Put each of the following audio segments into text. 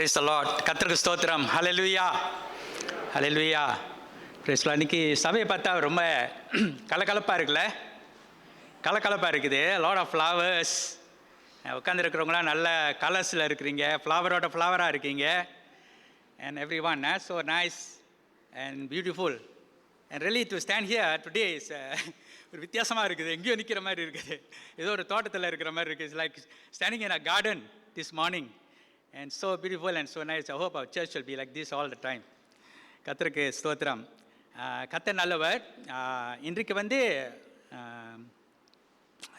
Praise the Lord. கர்த்தருக்கு ஸ்தோத்திரம். Hallelujah. Hallelujah. Praise Lord. இன்னைக்கு சபையை பார்த்தா ரொம்ப கலகலப்பாக இருக்குல்ல, கலகலப்பாக இருக்குது. Lot of flowers. உட்காந்துருக்கிறவங்களாம் நல்ல கலர்ஸில் இருக்கிறீங்க, ஃப்ளவரோட ஃப்ளவராக இருக்கீங்க. And every one so nice and beautiful. And really to stand here today is ஒரு வித்தியாசமாக இருக்குது. எங்கேயோ நிற்கிற மாதிரி இருக்குது, ஏதோ ஒரு தோட்டத்தில் இருக்கிற மாதிரி இருக்குது. It's like standing in a garden this morning. And so beautiful and so nice. I hope our church will be like this all the time. கர்த்தருக்கு ஸ்தோத்திரம். கர்த்தர் நல்லவர். இன்றைக்கு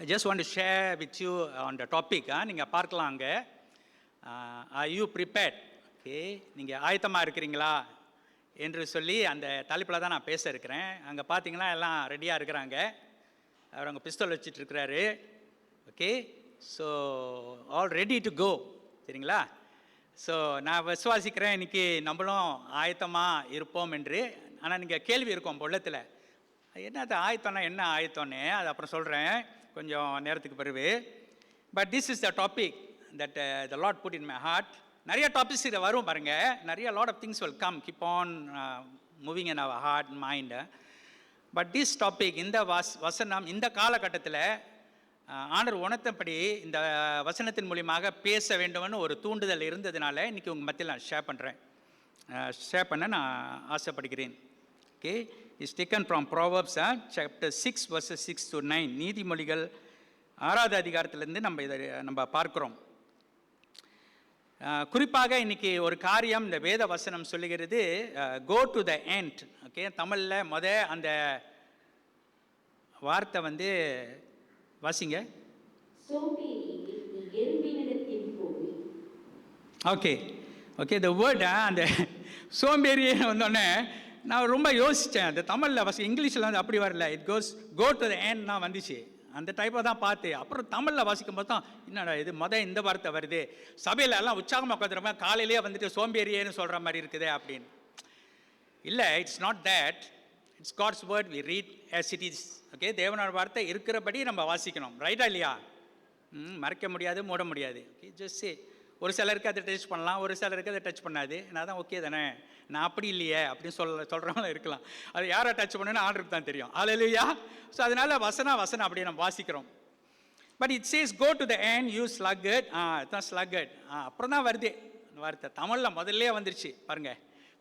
I just want to share with you on the topic. நீங்கள் பார்க்கலாம் அங்கே, are you prepared? Okay, நீங்கள் ஆயத்தமாக இருக்கிறீங்களா என்று சொல்லி அந்த தலைப்பில் தான் நான் பேச இருக்கிறேன். அங்கே பார்த்தீங்கன்னா எல்லாம் ரெடியாக இருக்கிறாங்க. அவர் அங்கே பிஸ்தல் வச்சுட்டு இருக்கிறாரு. Okay, so all ready to go. சரிங்களா? ஸோ நான் விசுவாசிக்கிறேன் இன்றைக்கி நம்மளும் ஆயத்தமாக இருப்போம் என்று. ஆனால் நீங்கள் கேள்வி இருக்கும் உள்ளத்தில், என்ன அது ஆயத்தம்னா என்ன ஆயத்தம்னு, அது அப்புறம் சொல்கிறேன் கொஞ்சம் நேரத்துக்கு பிறகு. But this is the topic that the Lord put in my heart. நிறைய டாபிக்ஸ் இதை வரும் பாருங்கள், நிறைய lot of things will come, keep on moving in our heart mind. But this topic, இந்த வசனம் இந்த காலகட்டத்தில் ஆண்டவர் உணர்த்தபடி இந்த வசனத்தின் மூலியமாக பேச வேண்டும்னு ஒரு தூண்டுதல் இருந்ததுனால இன்றைக்கி உங்கள் மத்தியில் நான் ஷேர் பண்ண நான் ஆசைப்படுகிறேன். Okay, is taken from Proverbs chapter 6 verses 6 to 9. நீதிமொழிகள் 6வது அதிகாரத்திலேருந்து நம்ம பார்க்குறோம். குறிப்பாக இன்றைக்கி ஒரு காரியம் இந்த வேத வசனம் சொல்லுகிறது, go to the end. Okay, தமிழில் அந்த வார்த்தை வாசிங்க. ஓகே ஓகே, த வேர்ட் அந்த சோம்பேறியே வந்தோடனே நான் ரொம்ப யோசித்தேன். அந்த தமிழில் இங்கிலீஷில் அப்படி வரல, it go to the end தான் வந்துச்சு. அந்த டைப்பை தான் பார்த்து அப்புறம் தமிழில் வாசிக்கும் போது தான் என்னடா இது இந்த வார்த்தை வருது, சபையில் எல்லாம் உற்சாகமாக உட்காந்துருமா, காலையிலேயே சோம்பேறியேன்னு சொல்கிற மாதிரி இருக்குது அப்படின்னு. இல்லை, it's not that. It's God's word, we read as it is. Okay, தேவனோட வார்த்தை இருக்கிறபடி நம்ம வாசிக்கணும். ரைட்டா இல்லையா? மறைக்க முடியாது, மூட முடியாது. ஓகே, ஜஸ்ட் ஒரு சிலருக்கு அதை டச் பண்ணலாம், ஒரு சிலருக்கு அதை டச் பண்ணாது. நான் தான் ஓகே தானே, நான் அப்படி இல்லையே அப்படின்னு சொல்கிறவங்களும் இருக்கலாம். அது யாரை டச் பண்ணுன்னு ஆண்டருக்கு தான் தெரியும். ஹல்லேலூயா. ஸோ அதனால் வசனம் அப்படி நம்ம வாசிக்கிறோம். But it says go to the ant you sluggard. இதுதான் ஸ்லக்கட். அப்புறம் தான் வருது அந்த வார்த்தை. தமிழில் முதல்லையே வந்துருச்சு பாருங்கள்,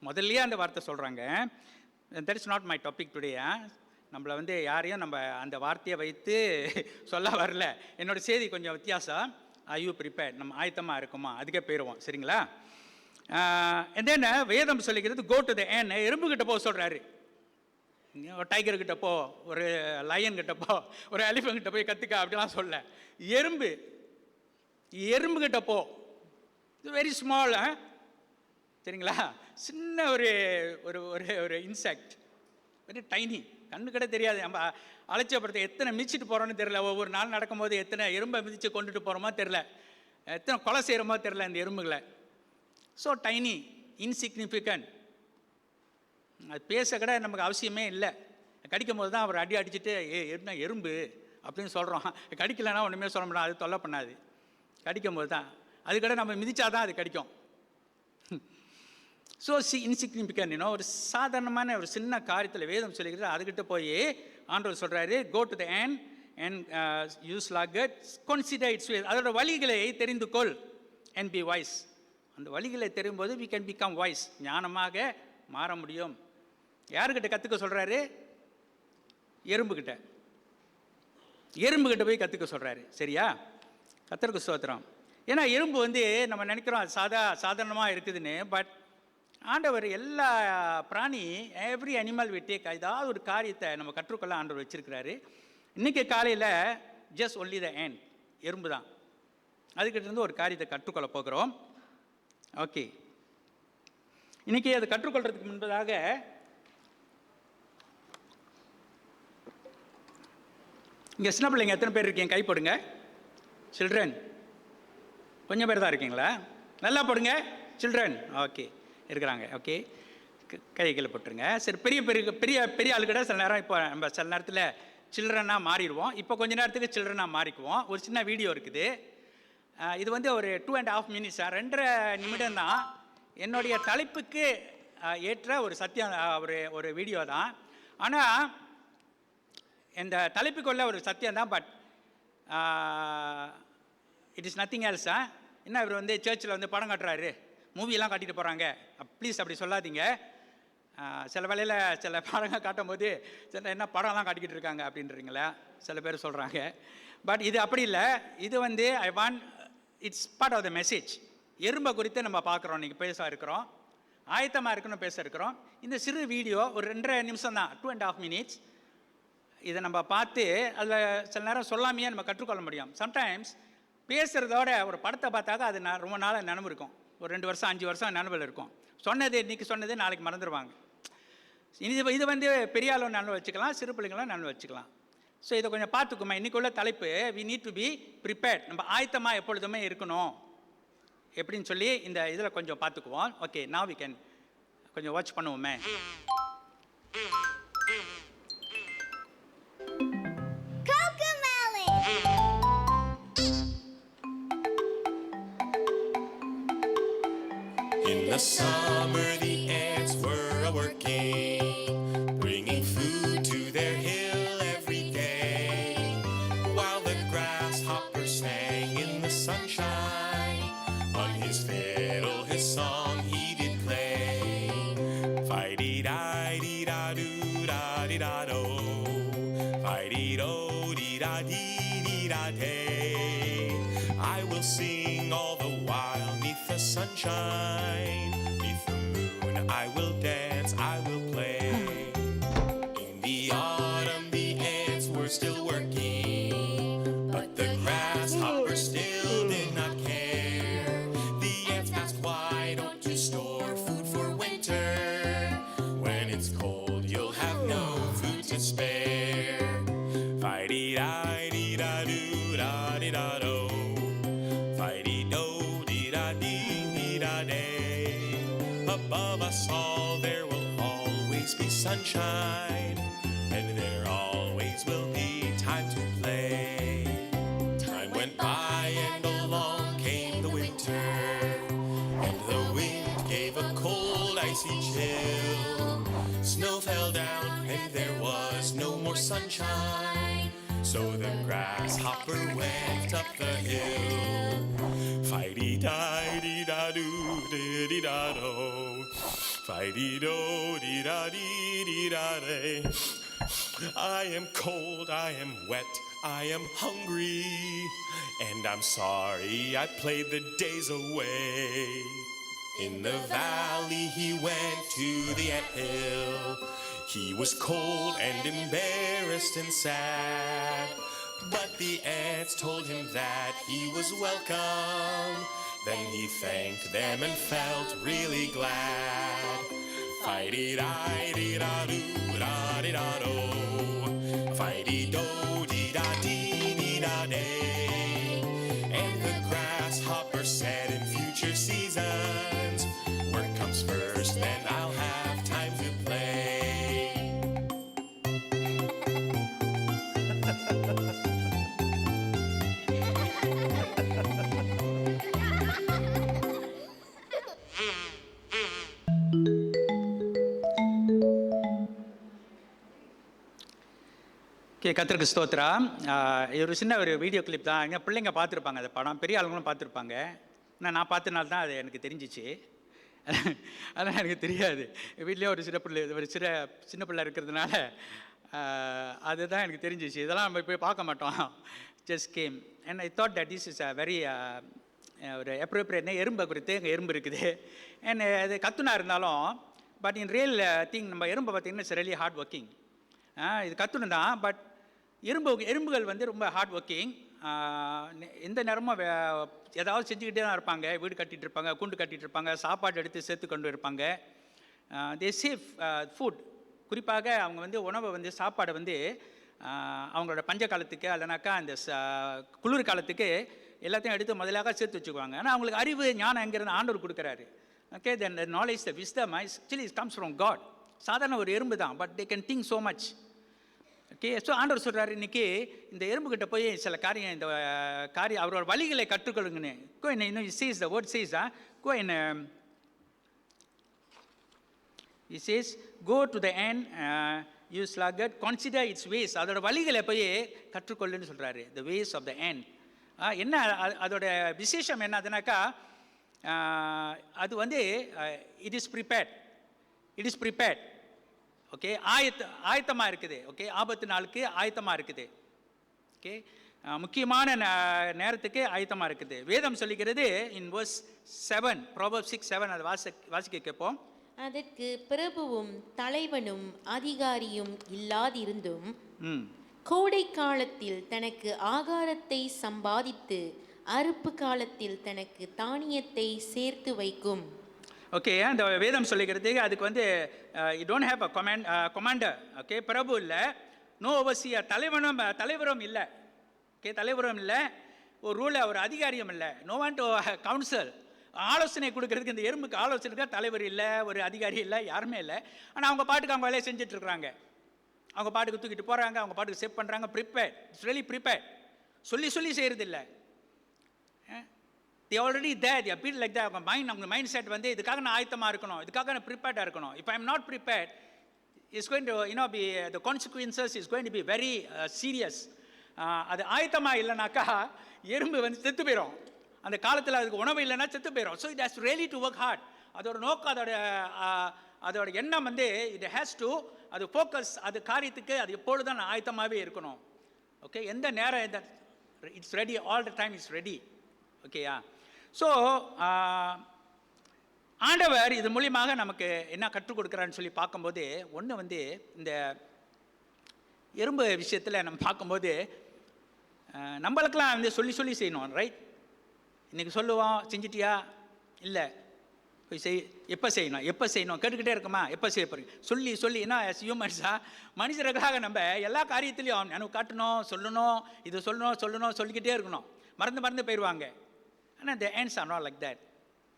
முதல்லையே அந்த வார்த்தை சொல்கிறாங்க. That is not my topic today. நம்மளை யாரையும் நம்ம அந்த வார்த்தையை வைத்து சொல்ல வரல. என்னோடய செய்தி கொஞ்சம் வித்தியாசம். Are you prepared? நம்ம ஆயத்தமாக இருக்குமா, அதுக்கே போயிடுவோம். சரிங்களா? என்ன வேதம் சொல்லிக்கிறது, கோ டு த எண்ட். எறும்புக்கிட்ட போக சொல்கிறாரு. ஒரு டைகர்கிட்ட போ, ஒரு லயன் கிட்ட போ, ஒரு எலிஃபண்ட் கிட்ட போய் கற்றுக்க அப்படிலாம் சொல்ல. எறும்புக்கிட்ட போ. இது வெரி ஸ்மால். சரிங்களா? சின்ன ஒரு ஒரு இன்செக்ட், வெரி டைனி, கண்ணு கிட்ட தெரியாது. நம்ம அலட்சியப்படுத்த எத்தனை மிதிச்சுட்டு போகிறோன்னு தெரில. ஒவ்வொரு நாள் நடக்கும்போது எத்தனை எறும்பை மிதித்து கொண்டுட்டு போகிறோமோ தெரில, எத்தனை கொலை செய்கிறோமோ தெரில இந்த எறும்புகளை. So tiny, insignificant. அது பேச கூட நமக்கு அவசியமே இல்லை. கடிக்கும் போது தான் அவர் அடிச்சுட்டு என்ன எறும்பு அப்படின்னு சொல்கிறோம். கடிக்கலைன்னா ஒன்றுமே சொல்ல முடியாது, அது தொல்லை பண்ணாது. கடிக்கும் போது தான் அது கூட நம்ம மிதிச்சாதான் அது கடிக்கும். ஸோ இன்சிக்னிஃபிகண்ட், ஒரு சாதாரணமான ஒரு சின்ன காரியத்தில் வேதம் சொல்லிக்கிறது. அதுக்கிட்ட போய் ஆண்டவர் சொல்கிறாரு, go to the ant and you sluggard, consider its ways. அதோட வழிகளை தெரிந்து கொள் அண்ட் பி வாய்ஸ். அந்த வழிகளை தெரியும்போது வி கேன் பிகம் வாய்ஸ், ஞானமாக மாற முடியும். யாருக்கிட்ட கற்றுக்க சொல்கிறாரு? எறும்புக்கிட்ட போய் கற்றுக்க சொல்கிறாரு. சரியா? கர்த்தருக்கு ஸ்தோத்திரம். ஏன்னா எறும்பு நம்ம நினைக்கிறோம் அது சாதாரணமாக இருக்குதுன்னு. பட் ஆண்டவர் எல்லா பிராணி, எவ்ரி அனிமல் வி டேக், ஏதாவது ஒரு காரியத்தை நம்ம கற்றுக்கொள்ள ஆண்டவர் வச்சிருக்கிறாரு. இன்றைக்கி காலையில் ஜஸ்ட் ஒன்லி த எண்ட், எறும்பு தான். அதுக்கிட்ட ஒரு காரியத்தை கற்றுக்கொள்ள போகிறோம். ஓகே, இன்றைக்கி அதை கற்றுக்கொள்கிறதுக்கு முன்பதாக இங்கே சின்ன பிள்ளைங்க எத்தனை பேர் இருக்கீங்க? கை போடுங்க. சில்ட்ரன் கொஞ்சம் பேர் தான் இருக்கீங்களா? நல்லா போடுங்க. சில்ட்ரன் ஓகே இருக்கிறாங்க. ஓகே, கைகளை போட்டுருங்க. சரி, பெரிய பெரிய பெரிய பெரிய ஆள் கூட சில நேரம் இப்போ நம்ம சில நேரத்தில் சில்ட்ரனாக மாறிடுவோம். இப்போ கொஞ்ச நேரத்துக்கு சில்ட்ரனாக மாறிக்குவோம். ஒரு சின்ன வீடியோ இருக்குது. இது வந்து ஒரு 2.5 minutes, 2.5 நிமிடம் தான். என்னுடைய தலைப்புக்கு ஏற்ற ஒரு சத்தியம், ஒரு வீடியோ தான். ஆனால் இந்த தலைப்புக்குள்ள ஒரு சத்தியம் தான். But it is nothing else. என்ன இவர் வந்து சர்ச்சில் வந்து படம் காட்டுறாரு, மூவியெல்லாம் காட்டிட்டு போகிறாங்க, ப்ளீஸ் அப்படி சொல்லாதீங்க. சில வேளையில் சில படங்கள் காட்டும் போது சில என்ன படம்லாம் காட்டிக்கிட்டு இருக்காங்க அப்படின்றீங்களா சில பேர் சொல்கிறாங்க. பட் இது அப்படி இல்லை. இது வந்து it's part of the message. எறும்பை குறித்து நம்ம பார்க்குறோம், இன்றைக்கி பேச இருக்கிறோம், ஆயத்தமாக இருக்குன்னு பேச இருக்கிறோம். இந்த சிறு வீடியோ ஒரு 2.5 நிமிஷம் தான், 2.5 minutes. இதை நம்ம பார்த்து அதில் சில நேரம் சொல்லாமையே நம்ம கற்றுக்கொள்ள முடியும். சம்டைம்ஸ் பேசுகிறதோட ஒரு படத்தை பார்த்தாக்க அது ரொம்ப நாளாக நினைவு இருக்கும். ஒரு 2 வருஷம் 5 வருஷம் நினைவில் இருக்கும். சொன்னது இன்றைக்கி சொன்னது நாளைக்கு மறந்துடுவாங்க. இது வந்து பெரிய அளவு நினைவு வச்சுக்கலாம், சிறு பிள்ளைங்களும் நினைவு வச்சுக்கலாம். ஸோ இதை கொஞ்சம் பார்த்துக்குமா. இன்றைக்கி உள்ள தலைப்பு we need to be prepared. நம்ம ஆயத்தமாக எப்பொழுதுமே இருக்கணும் எப்படின்னு சொல்லி இந்த இதில் கொஞ்சம் பார்த்துக்குவோம். ஓகே, now we can கொஞ்சம் watch பண்ணுவோமே. In the summer the ants were working, bringing food to their hill every day, while the grasshopper sang in the sunshine. On his fiddle his song he did play. Fi-dee-di-dee-da-doo-da-dee-da-do, Fi-dee-do-dee-da-dee-dee-da-day. I will sing all the while neath the sunshine, neath the moon I will dance, I will play. In the autumn the ants were still working, but the grasshopper still did not care. The ants asked, why don't you store food for winter? When it's cold you'll have no food to spare. Fi-dee-di-dee-da-doo-da-dee-da-do, Fi-dee-do-dee-da-dee-dee-da-day. Above us all there will always be sunshine, and there always will be time to play. Time went by and along came the winter, and the wind gave a cold icy chill. Snow fell down and there was no more sunshine, so the grasshopper went up the hill. Fi-dee-di-dee-da-doo-dee-dee-da-do, Fi-dee-do-dee-da-dee-dee-da-day. I am cold, I am wet, I am hungry, and I'm sorry I played the days away. In the valley he went to the anthill. He was cold and embarrassed and sad, but the ants told him that he was welcome. Then he thanked them and felt really glad. Fi-dee-di-dee-da-doo-da-dee-da-do, Fi-dee-do-dee-da-dee-dee-da-day. And the grasshopper said, in future seasons work comes first, then I'll have time to play. Okay, கர்த்தருக்கு ஸ்தோத்திரம். இது ஒரு சின்ன ஒரு video clip தான். எங்கள் பிள்ளைங்க பார்த்துருப்பாங்க அந்த படம், பெரிய ஆளுங்களும் பார்த்துருப்பாங்க. நான் பார்த்தனால தான் அது எனக்கு தெரிஞ்சிச்சு. அதெல்லாம் எனக்கு தெரியாது. வீட்லேயே ஒரு சின்ன பிள்ளை இருக்கிறதுனால அதுதான் எனக்கு தெரிஞ்சிச்சு. இதெல்லாம் நம்ம போய் பார்க்க மாட்டோம். Just game and I thought that this is a very ஒரு அப்ரோப்ரியேட்னா எறும்பை குறித்து எங்கள் எறும்பு இருக்குது. அண்ட் அது கத்துனா இருந்தாலும் பட் இன் ரியல் திங் நம்ம எறும்பை பார்த்திங்கன்னா இட்ஸ் ரியலி ஹார்ட் ஒர்க்கிங். இது கத்துனு தான். பட் எறும்புகள் வந்து ரொம்ப ஹார்ட் ஒர்க்கிங். எந்த நேரமும் ஏதாவது செஞ்சுக்கிட்டே தான் இருப்பாங்க. வீடு கட்டிகிட்டு இருப்பாங்க, கூண்டு கட்டிகிட்டு இருப்பாங்க, சாப்பாடு எடுத்து சேர்த்து கொண்டு இருப்பாங்க. தே சேவ் ஃபுட். குறிப்பாக அவங்க வந்து உணவை வந்து சாப்பாடை வந்து அவங்களோட பஞ்ச காலத்துக்கு இல்லைனாக்கா அந்த குளிர் காலத்துக்கு எல்லாத்தையும் எடுத்து முதலாக சேர்த்து வச்சுக்குவாங்க. ஆனால் அவங்களுக்கு அறிவு ஞானம் எங்கேருந்து ஆண்டவர் கொடுக்குறாரு. Okay, then the knowledge the wisdom actually comes from God. சாதாரண ஒரு எறும்பு தான், but they can think so much. Okay. So ஆண்டவர் சொல்கிறாரு இன்னைக்கு இந்த எறும்புக்கிட்ட போய் சில காரியம் இந்த காரியம் அவரோட வழிகளை கற்றுக்கொள்ளுங்கன்னு. கோ என்ன இன்னும் says the word says go என்ன it says go to the ant you sluggard consider its ways. அதோட வழிகளை போய் கற்றுக்கொள்ளுன்னு சொல்கிறாரு. The ways of the ant. என்ன அதோட விசேஷம் என்னதுனாக்கா அது வந்து இட் இஸ் ப்ரிப்பேர்ட். ஓகே. ஆயத்தமாக இருக்குது. ஓகே. ஆபத்து நாளுக்கு ஆயத்தமாக இருக்குது. ஓகே. முக்கியமான நேரத்துக்கு ஆயத்தமாக இருக்குது. வேதம் சொல்லிக்கிறது இன் verse 7 Proverbs 6:7 அதை வாசிக்க கேட்போம். அதற்கு பிரபுவும் தலைவனும் அதிகாரியும் இல்லாதிருந்தும் கோடை காலத்தில் தனக்கு ஆகாரத்தை சம்பாதித்து அறுப்பு காலத்தில் தனக்கு தானியத்தை சேர்த்து வைக்கும். ஓகே. அந்த வேதம் சொல்லிக்கிறது அதுக்கு வந்து you don't have a commander. Okay. பிரபு இல்லை, நோ ஓவர்சியர், தலைவரும் இல்லை. ஓகே. தலைவரும் இல்லை, ஒரு ரூலர் ஒரு அதிகாரியும் இல்லை, நோ ஒன் டு கவுன்சில். ஆலோசனை கொடுக்கறதுக்கு இந்த எறும்புக்கு ஆலோசனைக்கு தலைவர் இல்லை, ஒரு அதிகாரி இல்லை, யாருமே இல்லை. ஆனால் அவங்க பாட்டுக்கு அவங்க வேலையை செஞ்சிட்ருக்குறாங்க. அவங்க பாட்டுக்கு தூக்கிட்டு போகிறாங்க, அவங்க பாட்டுக்கு சேவ் பண்ணுறாங்க. Prepared, it's really prepared. சொல்லி செய்கிறது இல்லை. they already there, they are built like that. அவங்க மைண்ட் செட் வந்து இதுக்காக நான் ஆயத்தமாக இருக்கணும், இதுக்காக நான் ப்ரிப்பேர்டாக இருக்கணும். if I am not prepared, it's going to be the consequences is going to be very serious. அது ஆயத்தமாக இல்லைனாக்கா எறும்பு வந்து செத்து போயிடும். அந்த காலத்தில் அதுக்கு உணவு இல்லைன்னா செத்து போயிடும். So it has really to work hard. அதோட நோக்கம் அதோட எண்ணம் வந்து இட் ஹேஸ் டு அது ஃபோக்கஸ் அது காரியத்துக்கு அது எப்பொழுதும் ஆயத்தமாகவே இருக்கணும். ஓகே. எந்த நேரம் it's ready, all the time it's ready. ஓகேயா. ஸோ ஆண்டவர் இது மூலியமாக நமக்கு என்ன கற்றுக் கொடுக்குறான்னு சொல்லி பார்க்கும்போது ஒன்று வந்து இந்த எறும்பு விஷயத்தில் நம்ம பார்க்கும்போது நம்மளுக்கெல்லாம் வந்து சொல்லி செய்யணும். ரைட். இன்றைக்கி சொல்லுவோம், செஞ்சிட்டியா, இல்லை போய் எப்போ செய்யணும் கேட்டுக்கிட்டே இருக்குமா, எப்போ செய்ய போகிறீங்க சொல்லி என்ன ஹியூமன்ஸாக மனுஷர்களுக்காக நம்ம எல்லா காரியத்துலேயும் எனக்கு காட்டணும், சொல்லணும், இது சொல்லணும் சொல்லிக்கிட்டே இருக்கணும். மறந்து போயிடுவாங்க. ஆனால் the ends are not like that.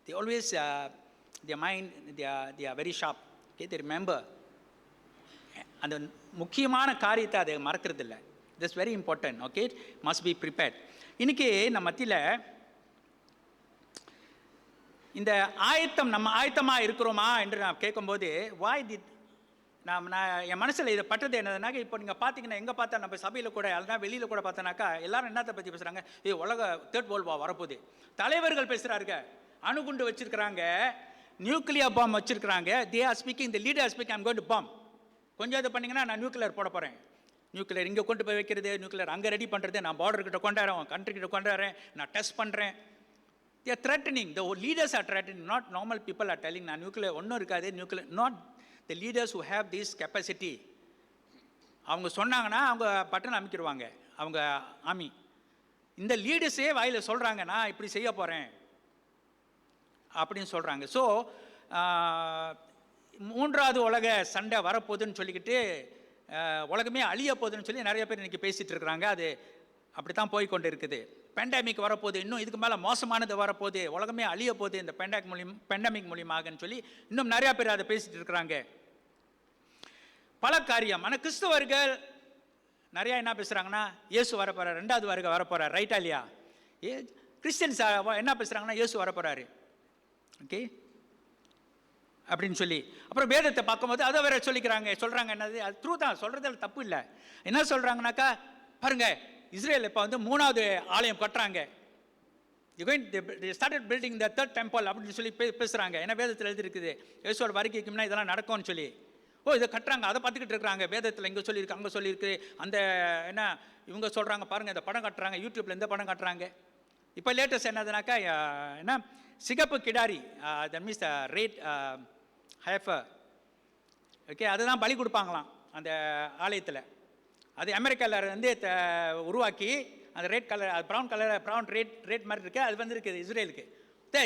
They always their mind they are very sharp. Okay. They remember. அந்த முக்கியமான காரியத்தை அதை மறக்கிறது இல்லை. That's very important. Okay. Must be prepared. இன்னைக்கு நம்ம மத்தியில் இந்த நம்ம ஆயத்தமாக இருக்கிறோமா என்று நான் கேட்கும்போது நான் என் மனசில் இதை பட்டது என்னதுனாக்கா, இப்போ நீங்கள் பார்த்தீங்கன்னா எங்கே பார்த்தா நம்ம சபையில் கூட அதெல்லாம் வெளியில் கூட பார்த்தோன்னாக்கா எல்லாரும் என்னத்தை பற்றி பேசுகிறாங்க, உலக தேர்ட் வேர்ல்ட் வார் வரப்போகுது. தலைவர்கள் பேசுகிறாருங்க, அணுகுண்டு வச்சுருக்கிறாங்க, நியூக்ளியர் பாம் வச்சுருக்கிறாங்க. They are speaking, the leader speaking, I'm going to bomb. கொஞ்சம் இது பண்ணிங்கன்னா நான் நியூக்ளியர் போட போகிறேன், நியூக்ளியர் இங்கே கொண்டு போய் வைக்கிறது, நியூக்ளியர் அங்கே ரெடி பண்ணுறது, நான் பார்டர்கிட்ட கொண்டாடுறேன், கண்ட்ரிக்கிட்ட கொண்டாடுறேன், நான் டெஸ்ட் பண்ணுறேன். they are threatening. The leaders are threatening, not normal people are telling நான் நியூக்ளியர் ஒன்றும் இருக்காது, nuclear not the leaders who have this capacity. அவங்க சொன்னாங்கன்னா அவங்க பட்டன் அமைக்கிடுவாங்க அவங்க ஆமி. இந்த லீடர்ஸே வாயில் சொல்கிறாங்க நான் இப்படி செய்ய போகிறேன் அப்படின்னு சொல்கிறாங்க. ஸோ மூன்றாவது உலக சண்டை வரப்போகுதுன்னு சொல்லிக்கிட்டு உலகமே அழிய போகுதுன்னு சொல்லி நிறைய பேர் இன்றைக்கி பேசிகிட்டு இருக்கிறாங்க. அது அப்படி தான் போய்கொண்டு இருக்குது. பேண்டமிக் வரப்போகுது, இன்னும் இதுக்கு மேலே மோசமானது வரப்போகுது, உலகமே அழிய போகுது இந்த பேண்டமிக் மூலியமாகன்னு சொல்லி இன்னும் நிறையா பேர் அதை பேசிகிட்டு இருக்கிறாங்க. பல காரியம். ஆனால் கிறிஸ்தவர்கள் நிறையா என்ன பேசுகிறாங்கன்னா இயேசு வரப்போகிறார், ரெண்டாவது வருகை வரப்போகிறார். ரைட்டா இல்லையா? கிறிஸ்டியன்ஸ் என்ன பேசுகிறாங்கன்னா இயேசு வரப்போகிறாரு. ஓகே அப்படின்னு சொல்லி அப்புறம் வேதத்தை பார்க்கும்போது அதை வேற சொல்கிறாங்க என்னது, அது ட்ரூ தான், சொல்கிறதில் தப்பு இல்லை. என்ன சொல்கிறாங்கனாக்கா பாருங்க, இஸ்ரேல் இப்போ வந்து 3வது ஆலயம் கட்டுறாங்க, they started building the third temple அப்படின்னு சொல்லி பேசுகிறாங்க. ஏன்னா வேதத்தில் எழுதிருக்குது இயேசுவோட வருகைக்கு முன்னாடி இதெல்லாம் நடக்கும்னு சொல்லி. இதை கட்டுறாங்க, அதை பார்த்துக்கிட்டு இருக்கிறாங்க. வேதத்தில் இங்கே சொல்லியிருக்கு, அங்கே சொல்லியிருக்கு. அந்த என்ன இவங்க சொல்கிறாங்க பாருங்கள், இந்த படம் கட்டுறாங்க, யூடியூப்பில் இந்த படம் கட்டுறாங்க. இப்போ லேட்டஸ்ட் என்னதுனாக்கா என்ன சிகப்பு கிடாரி, தட் மீன்ஸ் ரேட் ஹேஃபர். ஓகே. அதுதான் பலி கொடுப்பாங்களாம் அந்த ஆலயத்தில். அது அமெரிக்காவில் வந்து உருவாக்கி அந்த ரெட் கலர், அது ப்ரௌன் ரேட் மாதிரி இருக்குது, அது வந்து இருக்குது இஸ்ரேலுக்கு.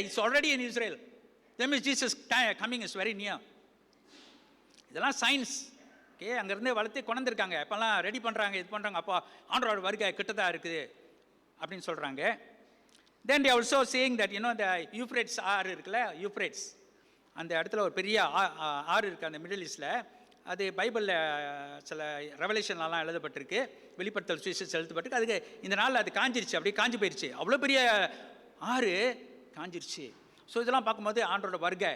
It's already in Israel. That means Jesus coming is very near. இதெல்லாம் சயின்ஸ். ஓகே. அங்கேருந்து வளர்த்து கொண்டிருக்காங்க, இப்போல்லாம் ரெடி பண்ணுறாங்க, இது பண்ணுறாங்க. அப்போ ஆண்டரோட வருகை கிட்டதாக இருக்குது அப்படின்னு சொல்கிறாங்க. தென் they also saying that the யூஃப்ரேட்ஸ் ஆறு இருக்குல்ல, யூஃப்ரேட்ஸ் அந்த இடத்துல ஒரு பெரிய ஆறு இருக்குது அந்த மிடில் ஈஸ்டில். அது பைபிளில் சில ரெவலேஷன்லாம் எழுதப்பட்டிருக்கு, வெளிப்படுத்தல் சுவிசேஷம் எழுதப்பட்டிருக்கு. அதுக்கு இந்த நாள் அது காஞ்சிருச்சு, அப்படியே காஞ்சி போயிடுச்சு. அவ்வளோ பெரிய ஆறு காஞ்சிருச்சு. ஸோ இதெல்லாம் பார்க்கும்போது ஆண்டோட வருகை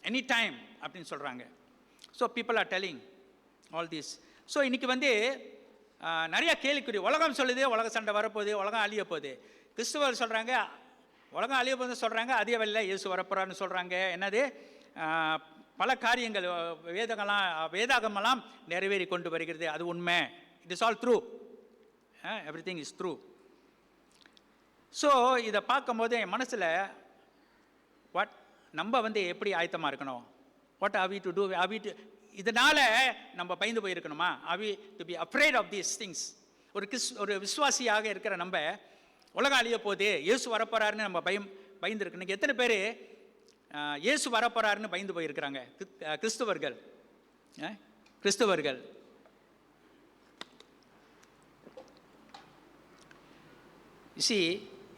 எனி டைம் அப்படின்னு சொல்கிறாங்க. So people are telling all this. So இன்றைக்கி வந்து நிறையா கேள்விக்குறி. உலகம் சொல்லுது உலக சண்டை வரப்போகுது, உலகம் அழிய போகுது. கிறிஸ்துவர் சொல்கிறாங்க உலகம் அழிய போகுதுன்னு சொல்கிறாங்க, அதே வேளையில் இயேசு வரப்போறான்னு சொல்கிறாங்க. என்னது பல காரியங்கள் வேதாகமெல்லாம் நிறைவேறி கொண்டு வருகிறது. அது உண்மை. It is all true. Everything is true. So இதை பார்க்கும்போது என் மனசில் நம்ம வந்து எப்படி ஆயத்தமாக இருக்கணும்? What are we to do? இதனால் நம்ம பயந்து போயிருக்கணுமா? Are we to be afraid of these things? ஒரு விசுவாசியாக இருக்கிற நம்ம உலகம் அழிய போகுது, இயேசு வரப்போறாருன்னு நம்ம பயந்து இருக்கு. எத்தனை பேர் இயேசு வரப்போறாருன்னு பயந்து போயிருக்கிறாங்க? கிறிஸ்தவர்கள்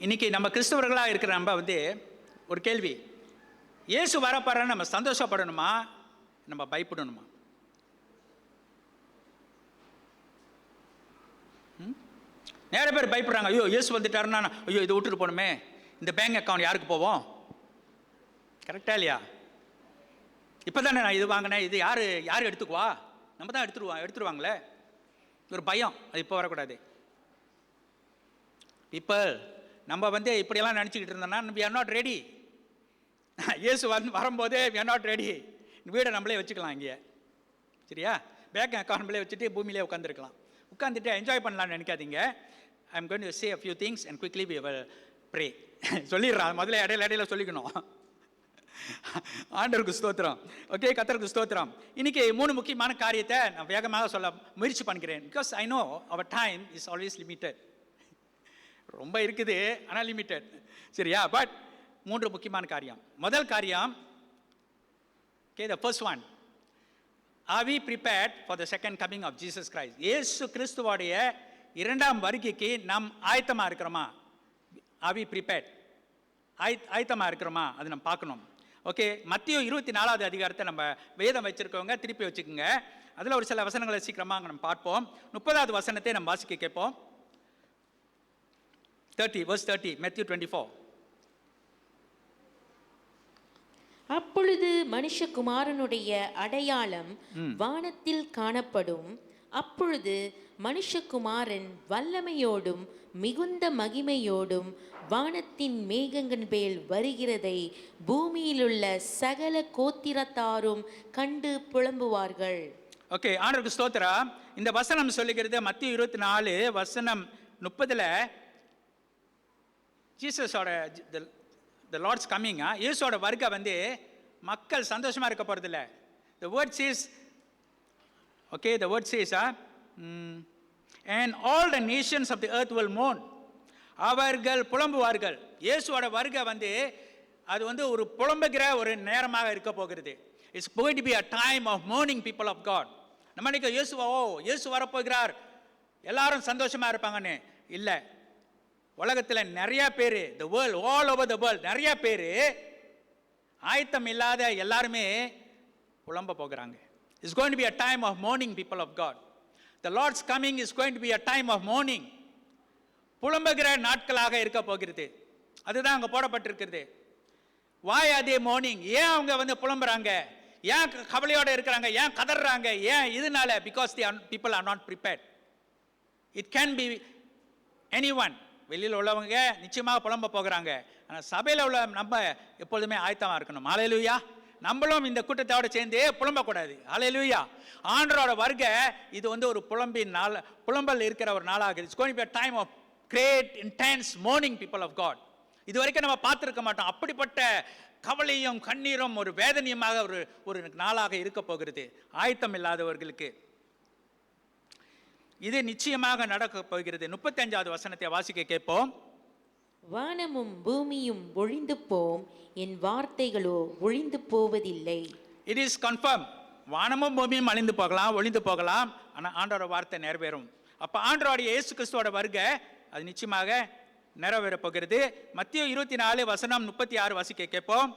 இன்னைக்கு நம்ம கிறிஸ்தவர்களாக இருக்கிற நம்ம வந்து ஒரு கேள்வி, இயேசு வரப்போறான்னு நம்ம சந்தோஷப்படணுமா, நம்ம பயப்படணுமா? நிறைய பேர் பயப்படுறாங்க. ஐயோ இயேசு வந்துட்டாருன்னா ஐயோ இதை விட்டுட்டு போகணுமே, இந்த பேங்க் அக்கௌண்ட் யாருக்கு போவோம்? கரெக்டா இல்லையா? இப்போ தானே நான் இது வாங்கினேன், இது யார் எடுத்துக்குவா? நம்ம தான் எடுத்துருவாங்களே. ஒரு பயம். அது இப்போ வரக்கூடாது. இப்போ நம்ம வந்து இப்படியெல்லாம் நினச்சிக்கிட்டு இருந்தோம்னா we are not ready. இயேசு வரும்போதே we are not ready. வீடை நம்மளே வச்சுக்கலாம் இங்கே, சரியா? பேங்க் அக்கௌண்ட் நம்மளே வச்சுட்டு பூமியிலே உட்காந்துட்டு என்ஜாய் பண்ணலான்னு நினைக்காதீங்க. I am going to say a few things and quickly we will pray. சொல்லிடுறான், முதல்ல இடையில சொல்லிக்கணும். ஆண்டவருக்கு ஸ்தோத்திரம். ஓகே, கர்த்தருக்கு ஸ்தோத்திரம். இன்னைக்கு 3 முக்கியமான காரியத்தை நான் வேகமாக சொல்ல முயற்சி பண்ணுகிறேன். Because I know our time is always limited. ரொம்ப இருக்குது ஆனால் லிமிட்டட், சரியா? பட் 3 முக்கியமான காரியம். முதல் காரியம், okay, the first one, are we prepared for the second coming of Jesus Christ? இயேசு கிறிஸ்துவோடைய இரண்டாம் வருகைக்கு நாம் ஆயத்தமாக இருக்கிறோமா? are we prepared? ஆயத்தமாக இருக்கிறோமா? அது நம்ம பார்க்கணும். ஓகே, மத்திய 24வது அதிகாரத்தை நம்ம வேதம் வச்சிருக்கவங்க திருப்பி வச்சுக்கோங்க. அதில் ஒரு சில வசனங்களை சீக்கிரமாக நம்ம பார்ப்போம். 30வது வசனத்தை நம்ம வாசிக்க கேட்போம். 30, verse 30, Matthew 24. அப்பொழுது மனுஷகுமாரனுடைய அடையாளம் வானத்தில் காணப்படும். அப்பொழுது மனுஷகுமாரன் வல்லமையோடும் மிகுந்த மகிமையோடும் வானத்தின் மேகங்கள் மேல் வருகிறதை பூமியிலுள்ள சகல கோத்திரத்தாரும் கண்டு புலம்புவார்கள். ஓகே, ஆண்டவருக்கு ஸ்தோத்திரம். இந்த வசனம் சொல்லுகிறது மத்திய 24 வசனம் 30ல ஜீசஸோட the Lord's coming, இயேசுவோட வருகை வந்து மக்கள் சந்தோஷமா இருக்க போறதில்ல. The word says, okay, the word says, and all the nations of the earth will mourn. அவர்கள் புலம்புவார்கள். இயேசுவோட வருகை வந்து அது வந்து ஒரு புலம்புகிற ஒரு நேரமாக இருக்க போகிறது. It's going to be a time of mourning, people of God. நம்ம நினைக்க இயேசு வரப்போகிறார் எல்லாரும் சந்தோஷமா இருப்பாங்கன்னு இல்லை. உலகத்தில் நிறைய பேர், the world, all over the world, நிறைய பேர் ஆயத்தம் இல்லாத எல்லாருமே புலம்ப போகிறாங்க. It's going to be a time of mourning, people of God. The Lord's coming is going to be a time of mourning. புலம்புகிற நாட்களாக இருக்க போகிறது. அதுதான் அங்கே போடப்பட்டிருக்கிறது. Why are they mourning? ஏன் அவங்க வந்து புலம்புறாங்க? ஏன் கவலையோட இருக்கிறாங்க? ஏன் கதறாங்க? ஏன் இதனால? Because people are not prepared. It can be anyone. வெளியில் உள்ளவங்க நிச்சயமாக புலம்ப போகிறாங்க. ஆனால் சபையில் உள்ள நம்ம எப்பொழுதுமே ஆயத்தமாக இருக்கணும். ஹல்லேலூயா. நம்மளும் இந்த கூட்டத்தோட சேர்ந்து புலம்பக்கூடாது. ஹல்லேலூயா. ஆண்டவரோட வருகை இது வந்து ஒரு புலம்பல் இருக்கிற ஒரு நாளாக. It's going to be a time of great intense mourning, people of God. இது வரைக்கும் நம்ம பார்த்துருக்க மாட்டோம். அப்படிப்பட்ட கவலையும் கண்ணீரும் ஒரு வேதனையுமாக ஒரு நாளாக இருக்க போகிறது ஆயத்தம் இல்லாதவர்களுக்கு. இது நிச்சயமாக நடக்க போகிறது. 35வது வசனத்தை வாசிக்க கேட்போம். வானமும் பூமியும் ஒழிந்து போம், என் வார்த்தைகளோ ஒழிந்து போவதில்லை. It is confirmed. வானமும் பூமியும் அழிந்து போகலாம், ஒழிந்து போகலாம், ஆனால் ஆண்டவரோட வார்த்தை நிறைவேறும். அப்போ ஆண்டவருடைய இயேசு கிறிஸ்துவோட வருகை அது நிச்சயமாக நிறைவேற போகிறது. மத்திய 24 வசனம் 36 வாசிக்க கேட்போம்.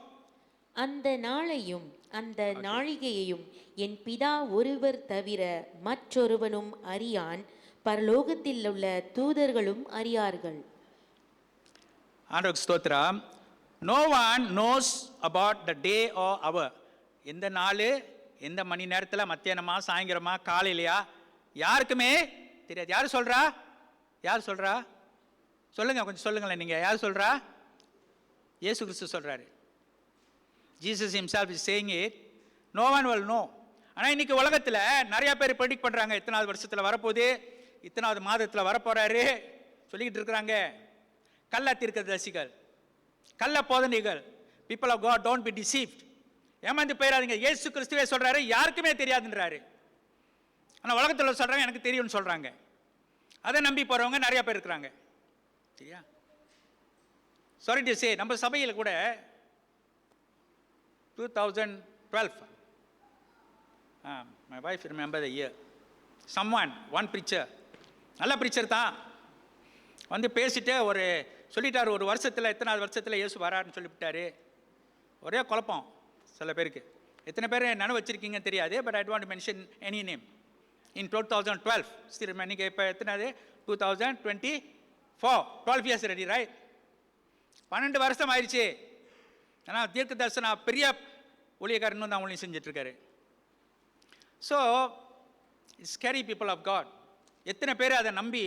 அந்த நாளையும் அந்த நாழிகையையும் என் பிதா ஒருவர் தவிர மற்றொருவனும் அறியான், பரலோகத்தில் உள்ள தூதர்களும் அறியார்கள். ஆண்டவருக்கு ஸ்தோத்திரம். No one knows about the day or hour. எந்த நாள், எந்த மணி நேரத்தில், மத்தியானமா, சாயங்காலமா, காலையிலையா, யாருக்குமே தெரியாது. யார் சொல்றா? யார் சொல்றா? சொல்லுங்க, கொஞ்சம் சொல்லுங்களேன். நீங்கள் யார் சொல்றா? இயேசு கிறிஸ்து சொல்றாரு. Jesus himself is saying it. No one will know. ஆனால் இன்னைக்கு உலகத்தில் நிறைய பேர் ப்ரெடிக்ட் பண்ணுறாங்க, இத்தனாவது வருஷத்தில் வரப்போகுது, இத்தனாவது மாதத்தில் வரப்போறாரு சொல்லிக்கிட்டு இருக்கிறாங்க. கள்ள தீர்க்கதரிசிகள், கள்ள போதனைகள். People of God, don't be deceived. ஏமாந்து போயிடாதீங்க. இயேசு கிறிஸ்துவே சொல்றாரு, யாருக்குமே தெரியாதுன்றாரு. ஆனால் உலகத்தில் சொல்றாங்க எனக்கு தெரியும்னு சொல்றாங்க. அதை நம்பி போறவங்க நிறைய பேர் இருக்கிறாங்க. சரியா? சாரி டு சே, நம்ம சபையில் கூட 2012, my wife remember the year, one preacher, நல்ல preacher தான், வந்து பேசிட்டு ஒரு சொல்லிட்டார், ஒரு வருஷத்தில் எத்தனாவது வருஷத்தில் இயேசு வராருன்னு சொல்லிவிட்டாரு. ஒரே குழப்பம் சில பேருக்கு. எத்தனை பேர் நினைவு வச்சிருக்கீங்க தெரியாது. But I don't want to mention any name. In 2012 still நீங்கள் இப்போ எத்தனாவது? 2024, 12 years ரெடி, ரைட்? 12 வருஷம் ஆயிடுச்சு. ஆனால் தீர்க்க தரிசன பெரிய ஊழியக்காரன் தான் ஊழியம் செஞ்சிட்ருக்காரு. So scary people of God. எத்தனை பேர் அதை நம்பி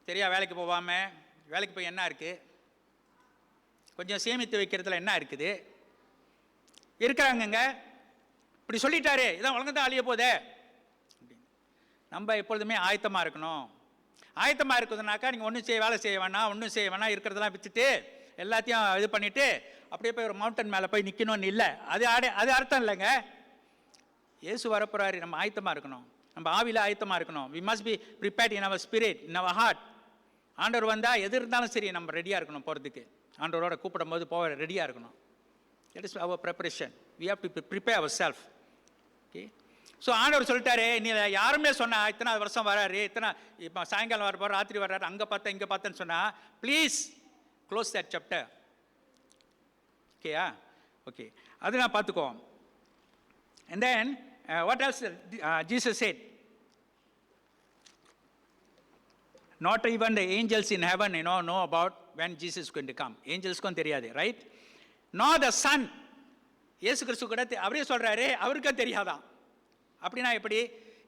சரியா வேலைக்கு போகாமல், வேலைக்கு போய் என்ன இருக்குது, கொஞ்சம் சேமித்து வைக்கிறதுல என்ன இருக்குது இருக்கிறாங்கங்க. இப்படி சொல்லிட்டாரு, இதான் உலகம் தான் அழிய போதே. நம்ம எப்பொழுதுமே ஆயத்தமாக இருக்கணும். ஆயத்தமாக இருக்குதுனாக்கா நீங்கள் ஒன்றும் வேலை செய்ய வேணாம், ஒன்றும் செய்ய வேணாம், இருக்கிறதெல்லாம் விற்றுட்டு எல்லாத்தையும் இது பண்ணிவிட்டு அப்படியே போய் ஒரு மவுண்டன் மேலே போய் நிற்கணும்னு இல்லை. அது அர்த்தம் இல்லைங்க. இயேசு வரப்போறாரு, நம்ம ஆயத்தமாக இருக்கணும். நம்ம ஆவியில் ஆயத்தமாக இருக்கணும். We must be prepared in our spirit, in our heart. ஆண்டவர் வந்தால் எது இருந்தாலும் சரி நம்ம ரெடியாக இருக்கணும் போகிறதுக்கு. ஆண்டவரோட கூப்பிடும் போது போக ரெடியாக இருக்கணும். That is our preparation. We have to prepare ourself. Okay. So ஆண்டவர் சொல்லிட்டாரு, நீ யாருமே சொன்னா இத்தனை வருஷம் வராரு, இத்தனை இப்போ சாயங்காலம் வரப்போ ராத்திரி வர்றாரு, அங்கே பார்த்தேன் இங்கே பார்த்தேன்னு சொன்னால் ப்ளீஸ் க்ளோஸ் தட் சாப்டர். ஓகேயா? ஓகே, அது நான் பார்த்துக்குவோம். And then what else Jesus said? Not even the angels in heaven know about when Jesus is going to come. Angelsக்கும் தெரியாது, right? Nor the son. இயேசு கிறிஸ்து கூட அவரே சொல்றாரு, அவருக்கும் தெரியாதான். அப்படின்னா எப்படி?